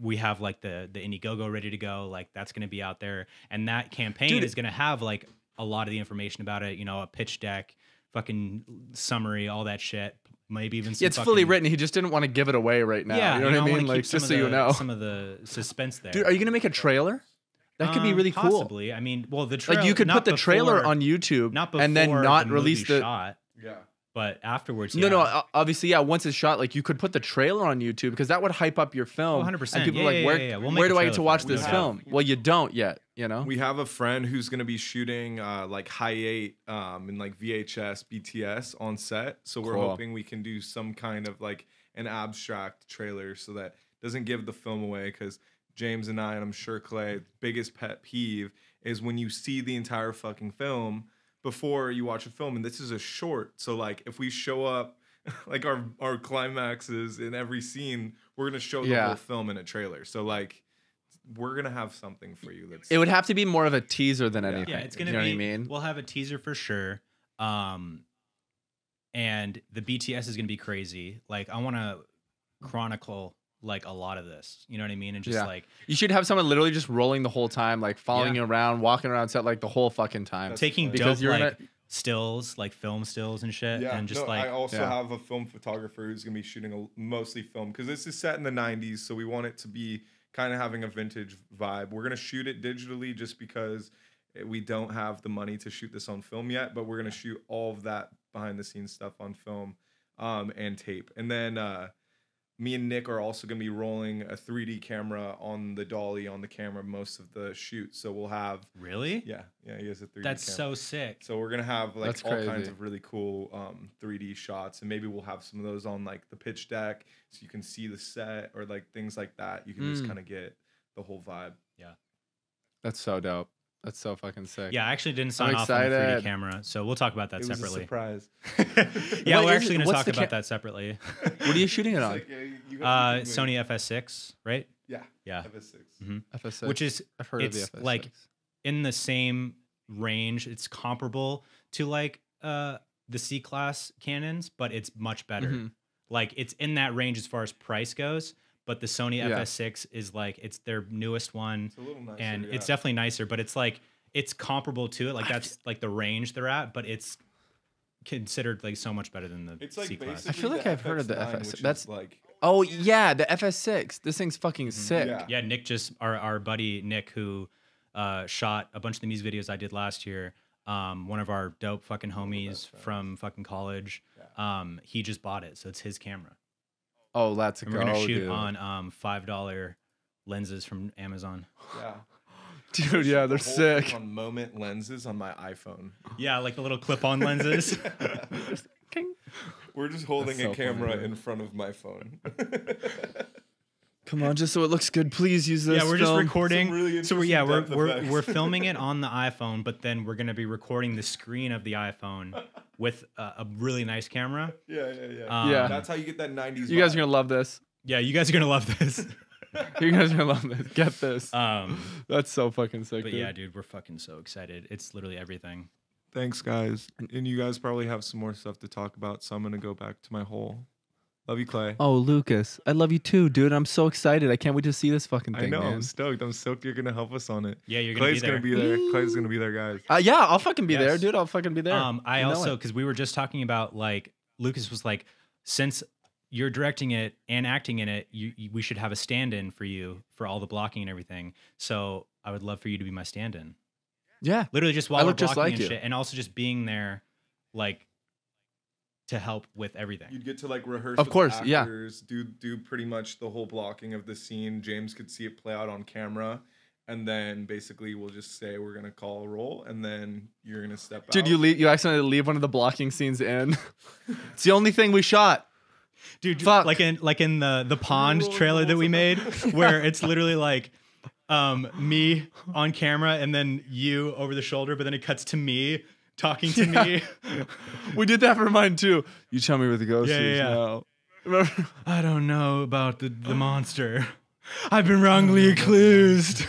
we have like the Indie Gogo ready to go. Like that's going to be out there. And that campaign is going to have like a lot of the information about it, you know, a pitch deck, fucking summary, all that shit. Maybe even some It's fully written. He just didn't want to give it away right now. Yeah, you know what I mean? wanna Like keep some just of so you the- know. some of the suspense there. Dude, are you gonna make a trailer? That could be really cool. Possibly. I mean, well, the trailer, Like you could not put the trailer before- on YouTube not before and then not the release movie the. shot, Yeah. but afterwards. No, yeah. no. Obviously, yeah. Once it's shot, like you could put the trailer on YouTube because that would hype up your film. 100%. And people Yeah, are like, yeah, where, yeah. We'll make where a do I trailer get to for watch it. this No doubt. film? Well, you don't yet. You know. We have a friend who's going to be shooting like high 8 in like VHS BTS on set. So we're Cool. hoping we can do some kind of like an abstract trailer so that doesn't give the film away, because James and I, and I'm sure Clay, biggest pet peeve is when you see the entire fucking film before you watch a film. And this is a short. So like if we show up like our climaxes in every scene, we're going to show the whole film in a trailer. So like we're going to have something for you. That's It would have to be more of a teaser than anything. Yeah, it's gonna you know be. what I mean? We'll have a teaser for sure. And the BTS is gonna be crazy. Like I want to chronicle like a lot of this. You know what I mean? And just like You should have someone literally just rolling the whole time, like following you around, walking around set like the whole fucking time. taking Because dope you're like gonna- stills, like film stills and shit, Yeah, and just no, like I also have a film photographer who's gonna be shooting mostly film, because this is set in the 90s, so we want it to be kind of having a vintage vibe. We're gonna shoot it digitally just because we don't have the money to shoot this on film yet, but we're gonna shoot all of that behind the scenes stuff on film and tape. And then me and Nick are also going to be rolling a 3D camera on the dolly on the camera most of the shoot. So we'll have really, yeah, he has a 3D. that's camera. so sick. So we're gonna have like That's all kinds crazy. of really cool 3D shots, and maybe we'll have some of those on like the pitch deck, so you can see the set or like things like that. You can just kind of get the whole vibe. That's so dope. That's so fucking sick. Yeah, I actually didn't sign off on the 3D excited. camera, so we'll talk about that It was a separately. surprise. Yeah, What we're is actually it? going to What's talk the about that separately. What are you shooting it on? It's like, you got the Sony FS6, right? Yeah. Yeah. FS6. Mhm. FS6. Which is I've heard of the it's FS6. like in the same range. It's comparable to like the C-class cannons, but it's much better. Mhm. Like it's in that range as far as price goes. But the Sony Yeah. FS6 is like it's their newest one, It's a little nicer, and yeah. it's definitely nicer. But it's like it's comparable to it. Like that's like the range they're at, but it's considered like so much better than the It's like C-class. basically I feel like the I've heard of the FX9, FS. which is That's like Oh yeah, the FS6. This thing's fucking sick. Yeah. Yeah, Nick just our buddy Nick who shot a bunch of the music videos I did last year. One of our dope fucking homies from fucking college. He just bought it, so it's his camera. Oh, that's a And go, we're gonna shoot dude. on $5 lenses from Amazon. yeah. Dude, yeah, they're The whole thing sick. on moment lenses on my iPhone. Yeah, like the little clip-on lenses. We're just holding That's so a camera funny, dude. in front of my phone. Come on, just so it looks good, please use this. Yeah, we're just film. recording. Some really So we're interesting depth we're effects. filming it on the iPhone, but then we're gonna be recording the screen of the iPhone with a really nice camera. Yeah. Yeah. That's how you get that 90s You guys are vibe. gonna love this. Yeah, you guys are gonna love this. You guys are gonna love this. Get this. Um, That's so fucking sick. but dude. yeah, dude, we're fucking so excited. It's literally everything. Thanks, guys. And you guys probably have some more stuff to talk about, so I'm going to go back to my hole. Love you, Clay. Oh, Lucas, I love you too, dude. I'm so excited. I can't wait to see this fucking thing, I know. man. I'm stoked. I'm stoked you're going to help us on it. Yeah, you're gonna Clay's be there. going to be there. Clay's going to be there, guys. Yeah, I'll fucking be there, Yes. dude. I'll fucking be there. I You know also it. because we were just talking about like Lucas was like, since you're directing it and acting in it, we should have a stand-in for you for all the blocking and everything. So I would love for you to be my stand-in. Yeah. Literally just I while we're look just blocking like and you. shit, and also just being there, like, to help with everything. You'd get to like rehearse Of with course, the yeah. actors, do pretty much the whole blocking of the scene. James could see it play out on camera, and then basically we'll just say we're gonna call a roll, and then you're gonna step out. Dude, you accidentally leave one of the blocking scenes in. It's the only thing we shot. Dude, Fuck. like in the pond trailer that we made, where it's literally like me on camera and then you over the shoulder, but then it cuts to me talking to me. We did that for mine too. You tell me where the ghost is Yeah. now. Remember? I don't know about the monster. I've been wrongly accused.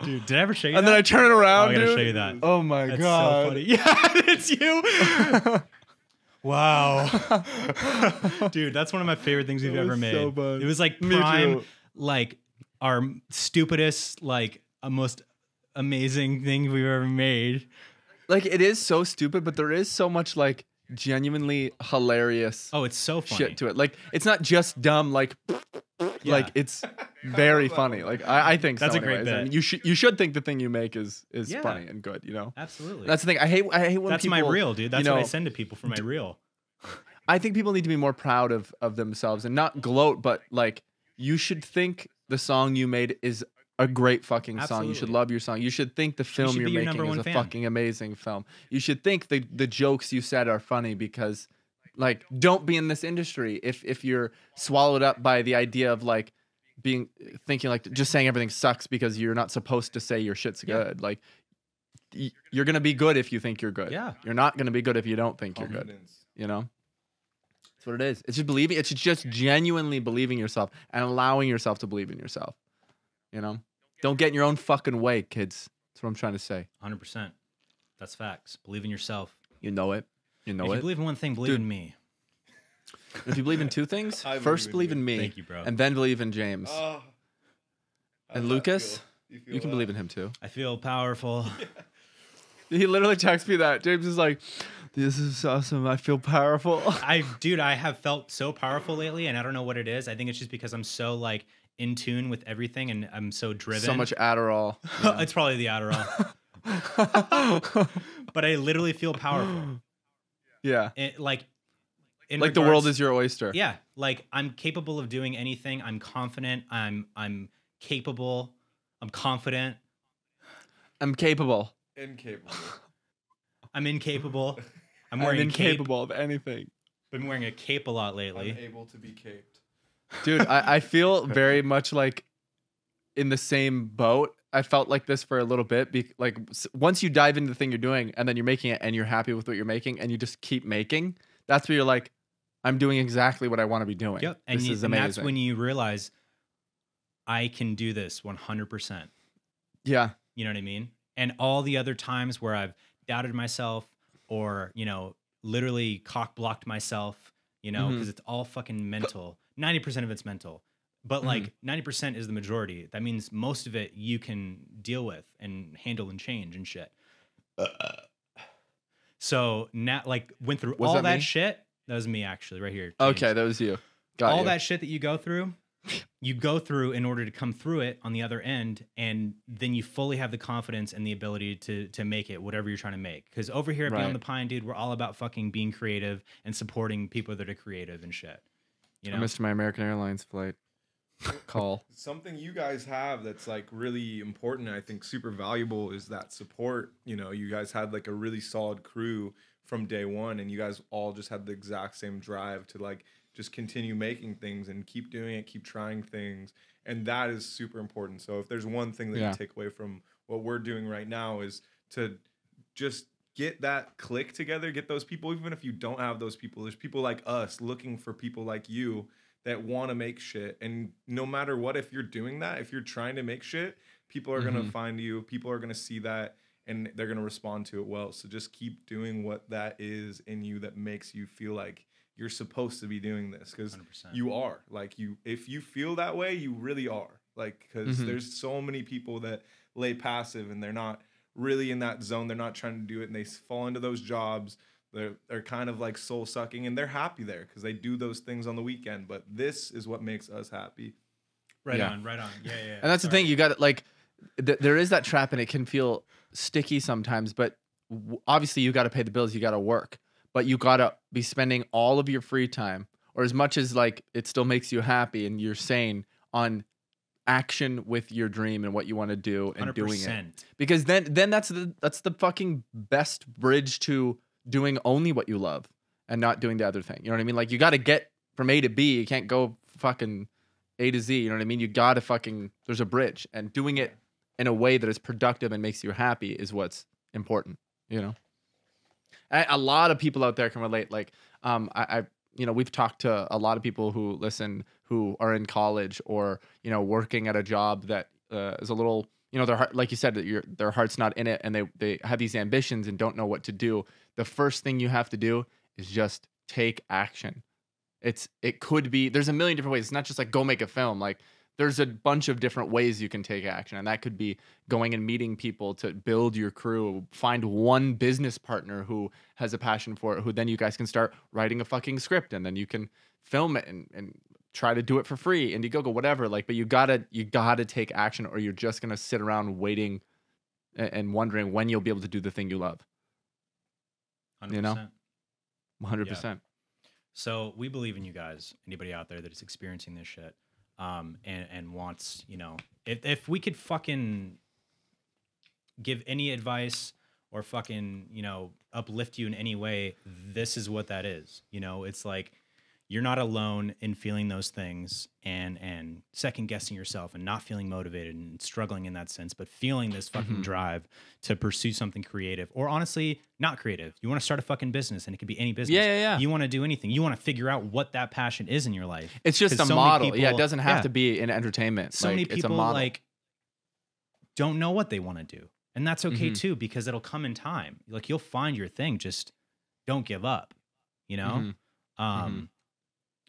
Dude, did I ever show you And that? then I turn it Oh, around, I gotta dude. show you that. Oh my That's god. so funny. Yeah, it's you. Wow. Dude, that's one of my favorite things we've That was ever made. so fun. It was like Me prime, too. like our stupidest, like most amazing thing we've ever made. Like it is so stupid, but there is so much like genuinely hilarious Oh, it's so funny. shit to it. Like it's not just dumb. Like Yeah. it's very funny. Like I think That's so a great anyways. I bit. mean, you should think the thing you make is Yeah. funny and good. You know. Absolutely. That's the thing. I hate when That's people, my reel, dude. That's you know, what I send to people for my reel. I think people need to be more proud of themselves and not gloat, but like you should think the song you made is a great fucking song. You should Absolutely. love your song. You should think the film should you're be your making number is one a fan. fucking amazing film. You should think the jokes you said are funny because like don't be in this industry if you're swallowed up by the idea of like thinking like just saying everything sucks because you're not supposed to say your shit's Yeah. good. Like you're going to be good if you think you're good. Yeah. You're not going to be good if you don't think you're good, Confidence. you know? That's what it is. It's just believing. It's just genuinely believing yourself and allowing yourself to believe in yourself. You know, don't get in your own fucking way, kids. That's what I'm trying to say. 100%. That's facts. Believe in yourself. You know it. You know If you it. believe in one thing, believe Dude. in me. If you believe in two things, I first believe believe in in me, Thank you, bro. and then believe in James. Oh, And Lucas, you can believe in him too. I feel powerful. He literally texted me that. James is like, "This is awesome. I feel powerful." Dude, I have felt so powerful lately, and I don't know what it is. I think it's just because I'm so like in tune with everything, and I'm so driven. So much Adderall. It's probably the Adderall. But I literally feel powerful. Yeah. Like in Like the world regards- is your oyster. Yeah, like I'm capable of doing anything. I'm confident. I'm capable. I'm confident. I'm capable. Incapable. I'm incapable. I'm I'm wearing a cape. incapable of anything. Been wearing a cape a lot lately. Unable to be caped. Dude, I feel very much like in the same boat. I felt like this for a little bit. Once you dive into the thing you're doing and then you're making it and you're happy with what you're making and you just keep making, that's where you're like, I'm doing exactly what I want to be doing. Yep. This is and amazing. that's when you realize I can do this 100%. Yeah. You know what I mean? And all the other times where I've doubted myself or, literally cock blocked myself, because it's all fucking mental. 90% of it's mental. But like 90% is the majority. That means most of it you can deal with and handle and change and shit. So now, like, went through Was all that that me? shit. That was me, actually, right here. Okay, James. that was you. Got All you. that shit that you go through in order to come through it on the other end, and then you fully have the confidence and the ability to make it whatever you're trying to make. Because over here at Beyond Right. the Pine, dude, we're all about fucking being creative and supporting people that are creative and shit. I missed my American Airlines flight. Call. Something you guys have that's like really important, and I think super valuable, is that support. You guys had like a really solid crew from day one, and you guys all just had the exact same drive to like just continue making things and keep doing it, keep trying things. And that is super important. So if there's one thing that Yeah. you take away from what we're doing right now is to just get that click together, get those people, even if you don't have those people, there's people like us looking for people like you that want to make shit. And no matter what, if you're doing that, if you're trying to make shit, people are going to find you, people are going to see that, and they're going to respond to it well. So just keep doing what that is in you that makes you feel like you're supposed to be doing this, because 100%. you are. Like, if you feel that way, you really are. Like, because there's so many people that lay passive and they're not really in that zone. They're not trying to do it, and they fall into those jobs. They're kind of like soul sucking, and they're happy there because they do those things on the weekend. But this is what makes us happy. Right Yeah. on. Yeah. And that's the thing. You got like, there is that trap, and it can feel sticky sometimes. But obviously, you got to pay the bills. You got to work, but you got to be spending all of your free time, or as much as like it still makes you happy and you're sane, on action with your dream and what you want to do and 100%. doing it. Because then that's the fucking best bridge to doing only what you love and not doing the other thing. You know what I mean? Like, you got to get from A to B. You can't go fucking A to Z. You know what I mean? You got to fucking, there's a bridge, and doing it in a way that is productive and makes you happy is what's important, you know? A lot of people out there can relate. Like, I you know, we've talked to a lot of people who listen who are in college or, you know, working at a job that is a little, you know, their heart, like you said, that their heart's not in it, and they have these ambitions and don't know what to do. The first thing you have to do is just take action. It could be, there's a million different ways. It's not just like go make a film. Like, there's a bunch of different ways you can take action, and that could be going and meeting people to build your crew, find one business partner who has a passion for it, who then you guys can start writing a fucking script, and then you can film it and try to do it for free, Indie Gogo, whatever. Like, but you gotta take action, or you're just gonna sit around waiting and wondering when you'll be able to do the thing you love. 100%. You know, 100%. So we believe in you guys. Anybody out there that is experiencing this shit, and wants, you know, if we could fucking give any advice or fucking, you know, uplift you in any way, this is what that is. You know, it's like, you're not alone in feeling those things and second guessing yourself and not feeling motivated and struggling in that sense, but feeling this fucking drive to pursue something creative, or honestly, not creative. You want to start a fucking business, and it could be any business. Yeah. You want to do anything. You want to figure out what that passion is in your life. It's just a model. It doesn't have to be in entertainment. So many people like don't know what they want to do. And that's okay too, because it'll come in time. Like, you'll find your thing. Just don't give up, you know?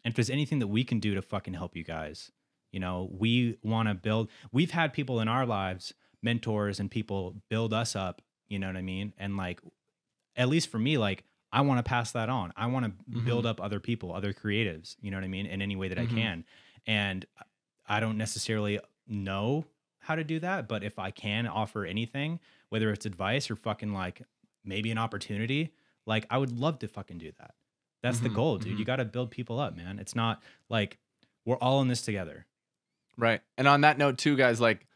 And if there's anything that we can do to fucking help you guys, you know, we want to build. We've had people in our lives, mentors and people, build us up, you know what I mean? And like, at least for me, like, I want to pass that on. I want to build up other people, other creatives, you know what I mean? In any way that I can. And I don't necessarily know how to do that, but if I can offer anything, whether it's advice or fucking like maybe an opportunity, like, I would love to fucking do that. That's the goal, dude. You got to build people up, man. It's not like we're all in this together. Right. And on that note too, guys, like,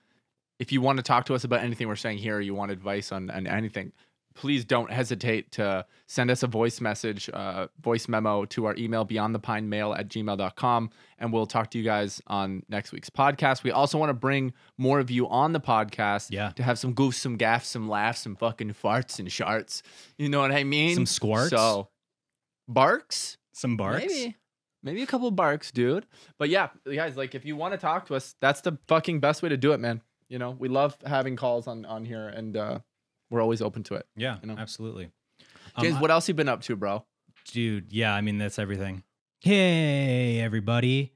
if you want to talk to us about anything we're saying here, or you want advice on anything, please don't hesitate to send us a voice message, voice memo to our email, beyondthepinemail@gmail.com, and we'll talk to you guys on next week's podcast. We also want to bring more of you on the podcast to have some goofs, some gaffs, some laughs, some fucking farts and sharts. You know what I mean? Some squarts. So, barks? Some barks? Maybe a couple barks, dude. But yeah, guys, like, if you want to talk to us, that's the fucking best way to do it, man. You know, we love having calls on here, and we're always open to it. Yeah, you know? Absolutely. James, what else you been up to, bro? Dude, yeah, I mean, that's everything. Hey, everybody.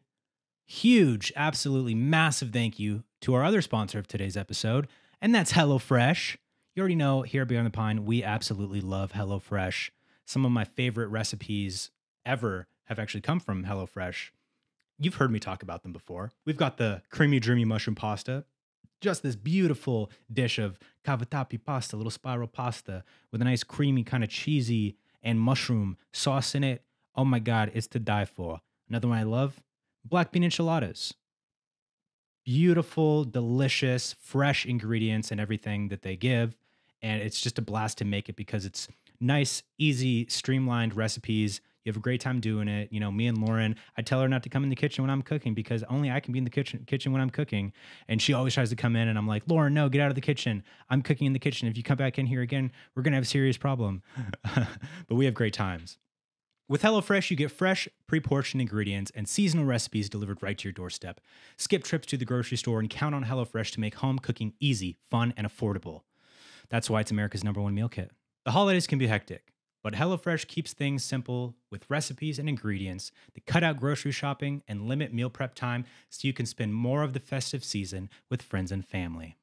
Huge, absolutely massive thank you to our other sponsor of today's episode, and that's HelloFresh. You already know, here at Beyond the Pine, we absolutely love HelloFresh. Some of my favorite recipes ever have actually come from HelloFresh. You've heard me talk about them before. We've got the creamy, dreamy mushroom pasta. Just this beautiful dish of cavatappi pasta, little spiral pasta with a nice creamy kind of cheesy and mushroom sauce in it. Oh my God, it's to die for. Another one I love, black bean enchiladas. Beautiful, delicious, fresh ingredients and everything that they give. And it's just a blast to make it because it's nice, easy, streamlined recipes. You have a great time doing it. You know, me and Lauren, I tell her not to come in the kitchen when I'm cooking because only I can be in the kitchen when I'm cooking. And she always tries to come in, and I'm like, Lauren, no, get out of the kitchen. I'm cooking in the kitchen. If you come back in here again, we're going to have a serious problem. But we have great times. With HelloFresh, you get fresh, pre-portioned ingredients and seasonal recipes delivered right to your doorstep. Skip trips to the grocery store and count on HelloFresh to make home cooking easy, fun, and affordable. That's why it's America's #1 meal kit. The holidays can be hectic, but HelloFresh keeps things simple with recipes and ingredients that cut out grocery shopping and limit meal prep time so you can spend more of the festive season with friends and family.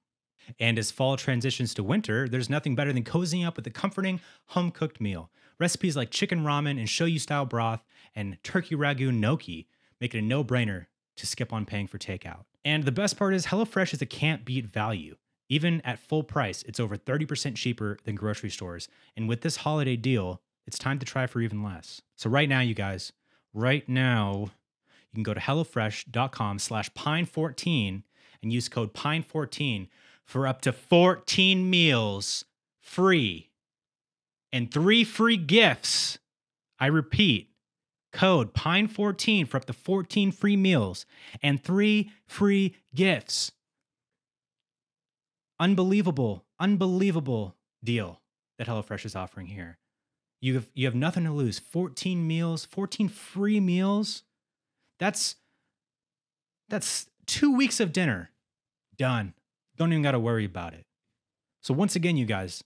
And as fall transitions to winter, there's nothing better than cozying up with a comforting, home-cooked meal. Recipes like chicken ramen and shoyu style broth and turkey ragu gnocchi make it a no-brainer to skip on paying for takeout. And the best part is HelloFresh is a can't beat value. Even at full price, it's over 30% cheaper than grocery stores. And with this holiday deal, it's time to try for even less. So right now, you guys, you can go to HelloFresh.com/Pine14 and use code Pine14 for up to 14 meals free and 3 free gifts. I repeat, code Pine14 for up to 14 free meals and 3 free gifts. Unbelievable deal that HelloFresh is offering here. You have nothing to lose. 14 meals, 14 free meals. That's 2 weeks of dinner. Done. Don't even got to worry about it. So once again, you guys,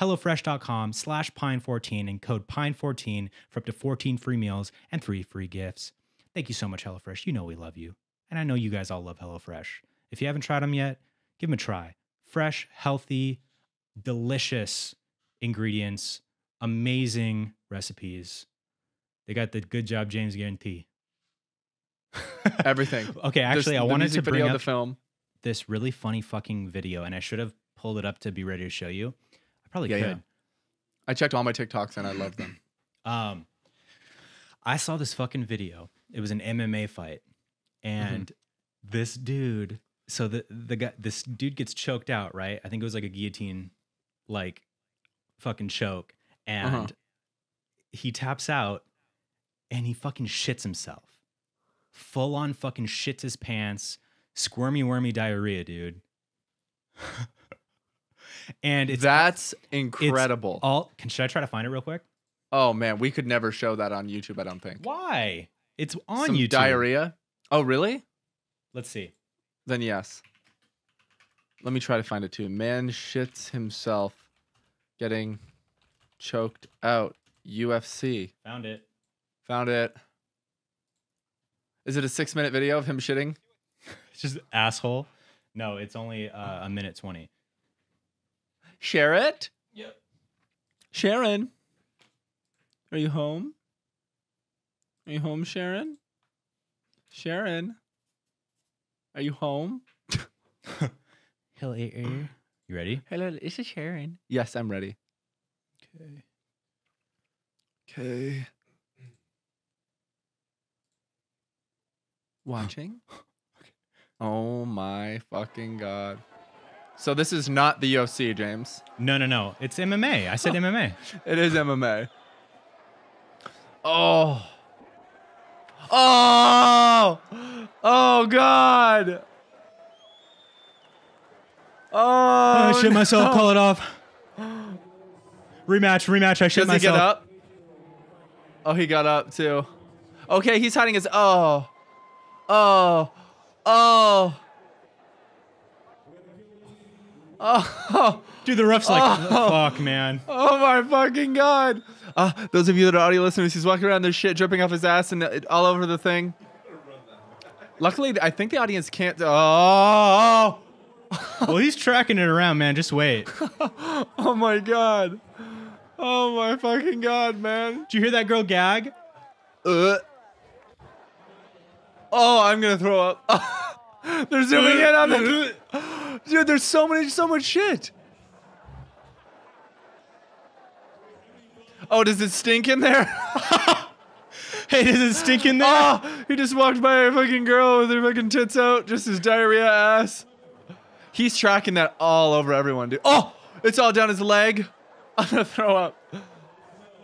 HelloFresh.com/Pine14 and code Pine14 for up to 14 free meals and 3 free gifts. Thank you so much, HelloFresh. You know we love you. And I know you guys all love HelloFresh. If you haven't tried them yet, give them a try. Fresh, healthy, delicious ingredients, amazing recipes. They got the good job, James guarantee. Everything. Okay, actually, I wanted to bring up the film. This really funny fucking video, and I should have pulled it up to be ready to show you. I probably could. Yeah. I checked all my TikToks and I love them. I saw this fucking video. It was an MMA fight, and this dude. So the guy, this dude gets choked out, right? I think it was like a guillotine, like fucking choke, and he taps out, and he fucking shits himself. Full on fucking shits his pants, squirmy wormy diarrhea, dude. And that's incredible. Should I try to find it real quick? Oh man, we could never show that on YouTube, I don't think. Why? It's on Some YouTube. Diarrhea? Oh, really? Let's see. Then yes. Let me try to find it too. Man shits himself getting choked out. UFC. Found it. Found it. Is it a 6-minute video of him shitting? It's just asshole. No, it's only a minute 20. Share it? Yep. Sharon? Are you home? Are you home, Sharon? Sharon? Are you home? Hello, you ready? Hello, this is Sharon. Yes, I'm ready. Okay. Watching? Oh my fucking God. So this is not the UFC, James. No. It's MMA. I said MMA. It is MMA. Oh. Oh. Oh, God. Oh. I shit myself. No. Call it off. Rematch. I shit myself. Does he get up? Oh, he got up too. Okay, he's hiding his. Oh. Dude, the ref's like, fuck, man. Oh my fucking God. Those of you that are audio listeners, he's walking around, there's shit dripping off his ass and all over the thing. Luckily, I think the audience can't. Oh. Well, he's tracking it around, man. Just wait. Oh my God. Oh my fucking God, man. Did you hear that girl gag? Oh, I'm gonna throw up. They're zooming in on it. Dude, there's so much shit. Oh, does it stink in there? Hey, does it stink in there? Oh, he just walked by a fucking girl with her fucking tits out, just his diarrhea ass. He's tracking that all over everyone, dude. Oh, it's all down his leg. I'm gonna throw up.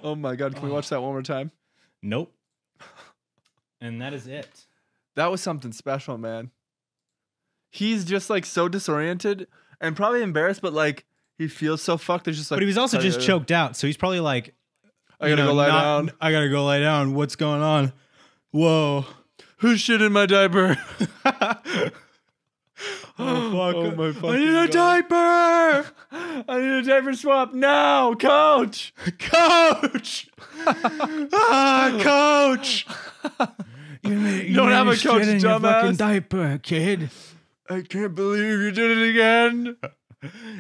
Oh my God, can we watch that one more time? Nope. And that is it. That was something special, man. He's just like so disoriented and probably embarrassed, but like he feels so fucked. There's just like. But he was also just choked out, so he's probably like, I gotta go lie down. I gotta go lie down. What's going on? Whoa. Who's shit in my diaper? Oh, fuck. Oh my fucking I need a diaper. I need a diaper swap now, coach. Coach. Coach. You don't have a coach, in your fucking dumbass. Diaper, kid. I can't believe you did it again.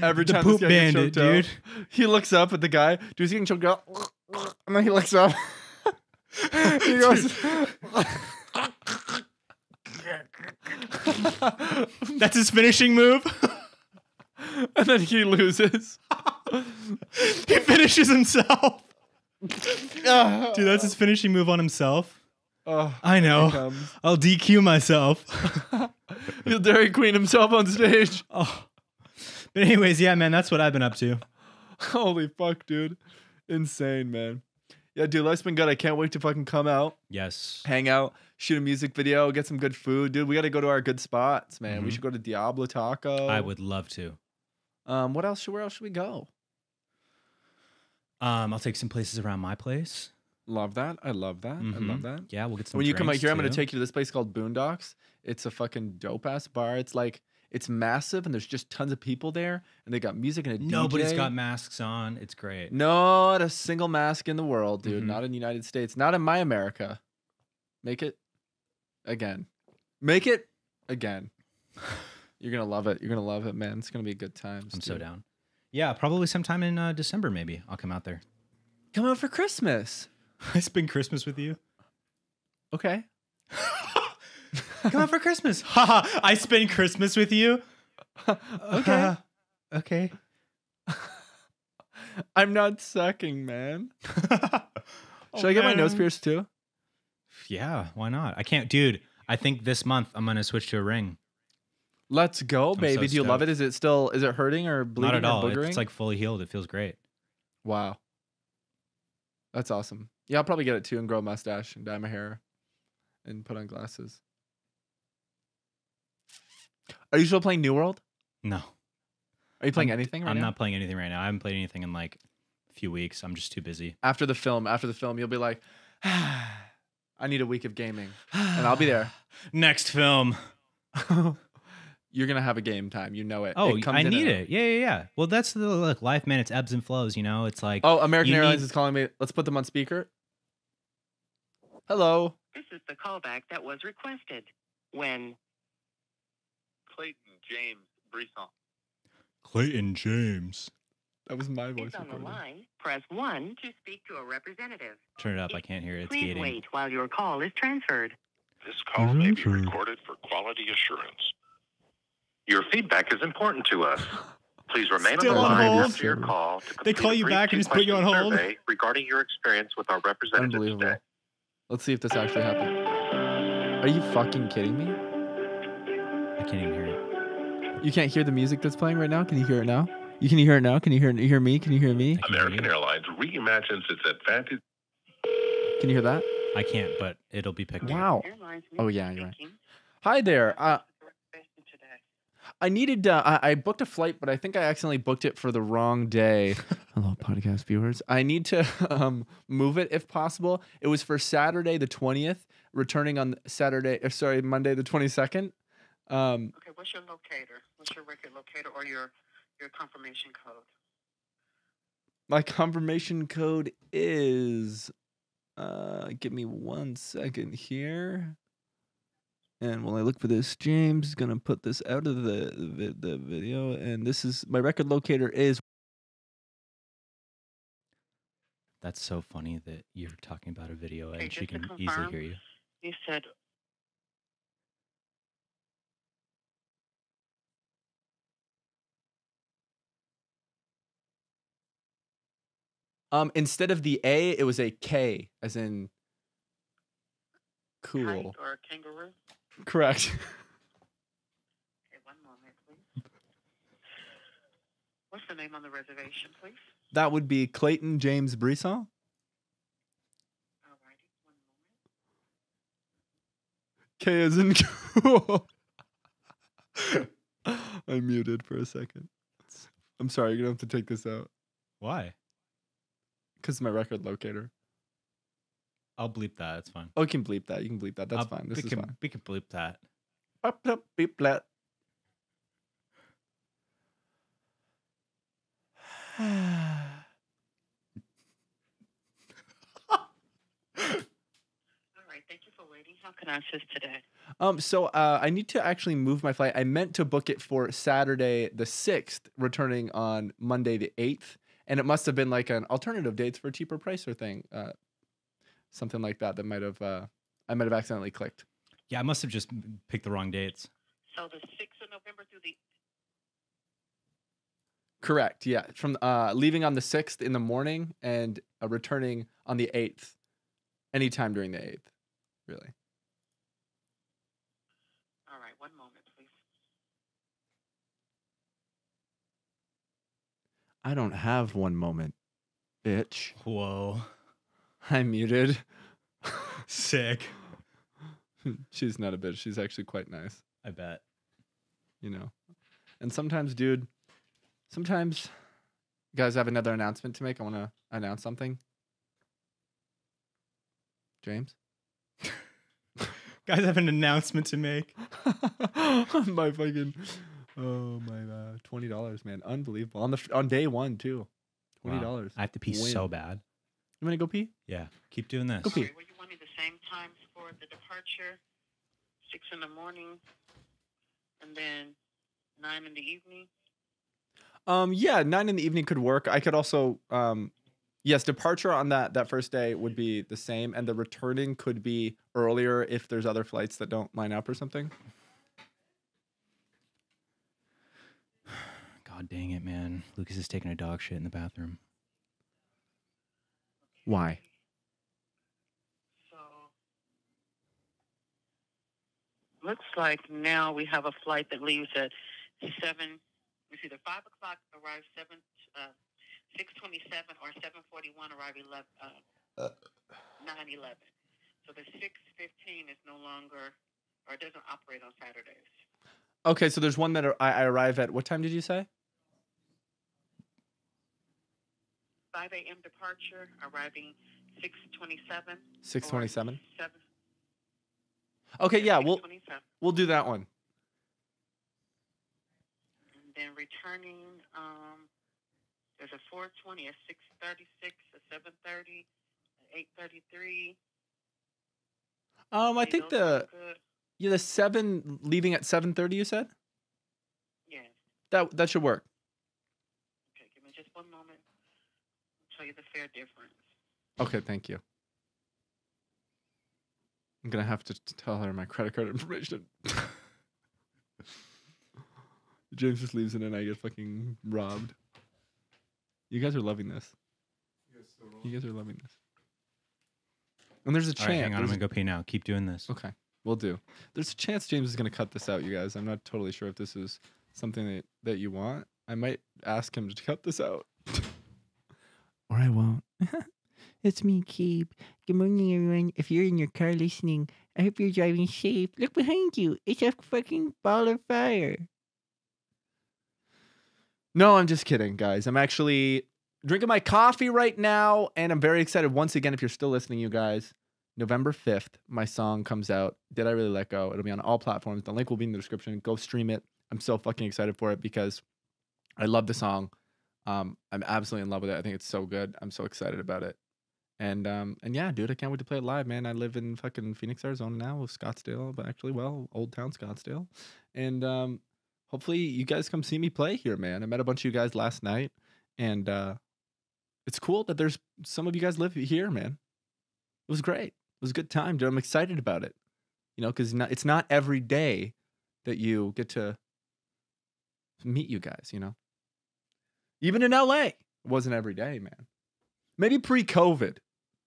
Every The time poop this guy gets bandit, choked out, dude. he looks up at the guy. Dude's getting choked out. And then he looks up. He goes. That's his finishing move. And then he loses. He finishes himself. Dude, that's his finishing move on himself. I know. I'll DQ myself. He'll Dairy Queen himself on stage. Oh. But anyways, yeah, man, that's what I've been up to. Holy fuck, dude. Insane, man. Yeah, dude, life's been good. I can't wait to fucking come out. Yes. Hang out, shoot a music video, get some good food. Dude, we got to go to our good spots, man. We should go to Diablo Taco. I would love to. Where else should we go? I'll take some places around my place. Love that. I love that. I love that. Yeah, we'll get some When you come out here, I'm going to too. take you to this place called Boondocks. It's a fucking dope-ass bar. It's like, it's massive, and there's just tons of people there, and they got music and a DJ. Nobody's got masks on. It's great. Not a single mask in the world, dude. Not in the United States. Not in my America. Make it again. Make it again. You're going to love it. You're going to love it, man. It's going to be a good time. I'm so down. Yeah, probably sometime in December, maybe. I'll come out there. Come out for Christmas. I spend Christmas with you. Okay. Come out for Christmas. Haha, I spend Christmas with you. Okay. Okay. I'm not sucking, man. Should I get my nose pierced too? Yeah, why not? I can't, dude. I think this month I'm gonna switch to a ring. Let's go, baby. so Do you love it? stoked. Is it hurting or bleeding Not at all. or boogering? It's like fully healed. It feels great. Wow. That's awesome. Yeah, I'll probably get it too and grow a mustache and dye my hair and put on glasses. Are you still playing New World? No. Are you playing anything right I'm now? not playing anything right now. I haven't played anything in like a few weeks. I'm just too busy. After the film, you'll be like, I need a week of gaming. And I'll be there. Next film. You're going to have a game time. You know it. Oh, It comes I in need and it. Yeah. Well, that's the look, life, man. It's ebbs and flows, you know? It's like, Oh, American You Airlines need- is calling me. Let's put them on speaker. Hello. This is the callback that was requested when Clayton James Brisson. Clayton James. That was my is voice on the recording. line. Press 1 to speak to a representative. Turn it up. I can't hear it. It's Please gating. wait while your call is transferred. This call may be recorded for quality assurance. Your feedback is important to us. Please remain Still on the on line hold? after your call. To They call complete a you brief back and just put you on two-question hold? survey regarding your experience with our representative Unbelievable. today. Let's see if this actually happened. Are you fucking kidding me? I can't even hear it. You can't hear the music that's playing right now? Can you hear it now? You can hear it now? Can you hear me? Can you hear me? American Airlines reimagines its advantage. Can you hear that? I can't, but it'll be picked up. Wow. Airlines Oh, yeah, you're right. speaking. Hi there. Reservation today. I needed. I booked a flight, but I think I accidentally booked it for the wrong day. Hello, podcast viewers. I need to move it if possible. It was for Saturday the 20th, returning on Monday the 22nd. Okay, what's your locator? What's your record locator or your confirmation code? My confirmation code is. Give me 1 second here. And while I look for this, James is gonna put this out of the video, and this is my record locator is. That's so funny that you're talking about a video Okay, and she just to can easily confirm. hear you. You said Instead of the A, it was a K, as in cool. kite or kangaroo? Correct. Okay, one moment, please. What's the name on the reservation, please? That would be Clayton James Brisson. Alrighty, one moment. K as in cool. I muted for a second. I'm sorry, you're gonna have to take this out Why? because my record locator. I'll bleep that. That's fine. Oh, you can bleep that. You can bleep that. That's fine. This we is can, fine. We can bleep that. Up, up, beep, blat. All right, thank you for waiting. How can I assist today? So I need to actually move my flight. I meant to book it for Saturday the 6th, returning on Monday the 8th. And it must have been like an alternative dates for a cheaper price or thing, something like that. That might have I might have accidentally clicked. Yeah, I must have just picked the wrong dates. So the 6th of November through the Correct. Yeah, from leaving on the 6th in the morning and returning on the 8th, anytime during the 8th, really. All right, one moment, please. I don't have one moment, bitch. Whoa. I'm muted. Sick. She's not a bitch. She's actually quite nice, I bet. you know. And sometimes, dude, sometimes you guys have another announcement to make. I want to announce something. James? Guys have an announcement to make. My fucking $20, man. Unbelievable. On day one too. $20. Wow. I have to pee Win. so bad. You want to go pee? Yeah. Keep doing this. Go pee. All right, were you wanting the same times for the departure? 6 in the morning, and then 9 in the evening? Yeah, 9 in the evening could work. I could also yes, departure on that first day would be the same, and the returning could be earlier if there's other flights that don't line up or something. God dang it, man. Lucas is taking a dog shit in the bathroom. Why? So, looks like now we have a flight that leaves at 7. It's either 5 o'clock, arrive 6:27, or 7:41, arrive 9:11. So the 6:15 is no longer, or it doesn't operate on Saturdays. Okay, so there's one that I arrive at. What time did you say? 5 a.m. departure, arriving 6:27. 6:27. 7. Okay, yeah, 6:27. we'll do that one. And then returning, there's a 4:20, a 6:36, a 7:30, an 8:33. I think the 7 leaving at 7:30. You said Yes. that should work. Okay, give me just one moment. I'll tell you the fare difference. Okay, thank you. I'm gonna have to tell her my credit card information. James just leaves it and I get fucking robbed. You guys are loving this. You guys are loving this. And there's a All right, chance. hang on. I'm going to go pee now. Keep doing this. Okay, we'll do. There's a chance James is gonna cut this out, you guys. I'm not totally sure if this is something that you want. I might ask him to cut this out. Or I won't. It's me, Keep. Good morning, everyone. If you're in your car listening, I hope you're driving safe. Look behind you. It's a fucking ball of fire. No, I'm just kidding, guys. I'm actually drinking my coffee right now, and I'm very excited. Once again, if you're still listening, you guys, November 5th, my song comes out. Did I Really Let Go? It'll be on all platforms. The link will be in the description. Go stream it. I'm so fucking excited for it because I love the song. I'm absolutely in love with it. I think it's so good. I'm so excited about it. And yeah, dude, I can't wait to play it live, man. I live in fucking Phoenix, Arizona now, Scottsdale, but actually, well, Old Town Scottsdale. And hopefully you guys come see me play here, man. I met a bunch of you guys last night, and it's cool that there's some of you guys live here, man. It was great. It was a good time, dude. I'm excited about it, you know, because it's not every day that you get to meet you guys, you know. Even in LA, it wasn't every day, man. Maybe pre-COVID,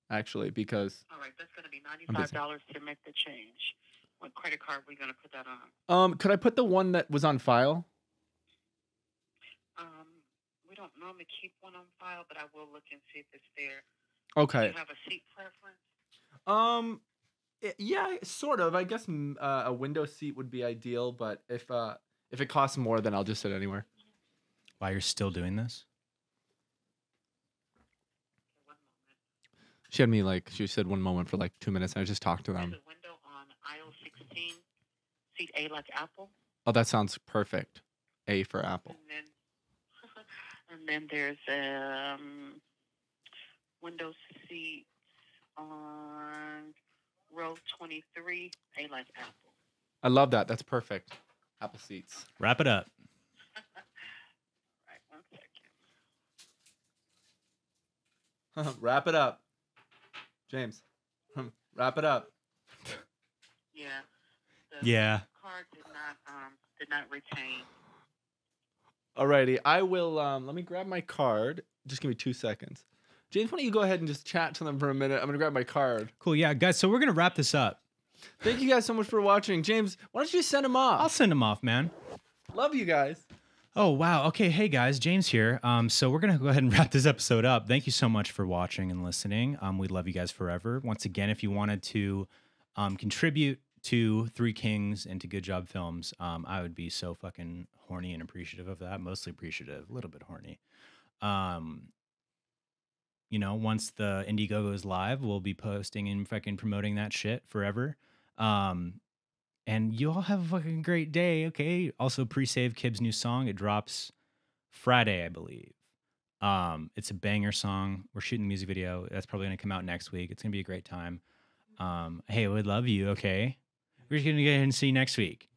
actually, because All right, that's going to be $95 to make the change. What credit card are we going to put that on? could I put the one that was on file? We don't normally keep one on file, but I will look and see if it's there. Okay. Do you have a seat preference? Yeah, sort of. I guess a window seat would be ideal, but if it costs more, then I'll just sit anywhere. Wow, you're still doing this? One moment. She said one moment for like 2 minutes, and I just talked to them. There's a window on aisle 16, seat A like Apple. Oh, that sounds perfect. A for Apple. And then there's window seat on row 23, A like Apple. I love that. That's perfect. Apple seats. Wrap it up. Right, 1 second. Wrap it up, James. Wrap it up. Yeah. Yeah. The card did not retain. Alrighty, I will. Let me grab my card. Just give me 2 seconds. James, why don't you go ahead and just chat to them for a minute? I'm gonna grab my card. Cool. Yeah, guys. So we're gonna wrap this up. Thank you guys so much for watching. James, why don't you send him off? I'll send them off, man. Love you guys. Oh, wow. Okay. Hey, guys. James here. So we're going to go ahead and wrap this episode up. Thank you so much for watching and listening. We love you guys forever. Once again, if you wanted to contribute to Three Kings and to Good Job Films, I would be so fucking horny and appreciative of that. Mostly appreciative, a little bit horny. You know, once the Indie Gogo is live, we'll be posting and fucking promoting that shit forever. And you all have a fucking great day, okay? Also, pre-save Kib's new song. It drops Friday, I believe. It's a banger song. We're shooting the music video. That's probably going to come out next week. It's going to be a great time. Hey, I would love you, okay? We're just going to go ahead and see you next week.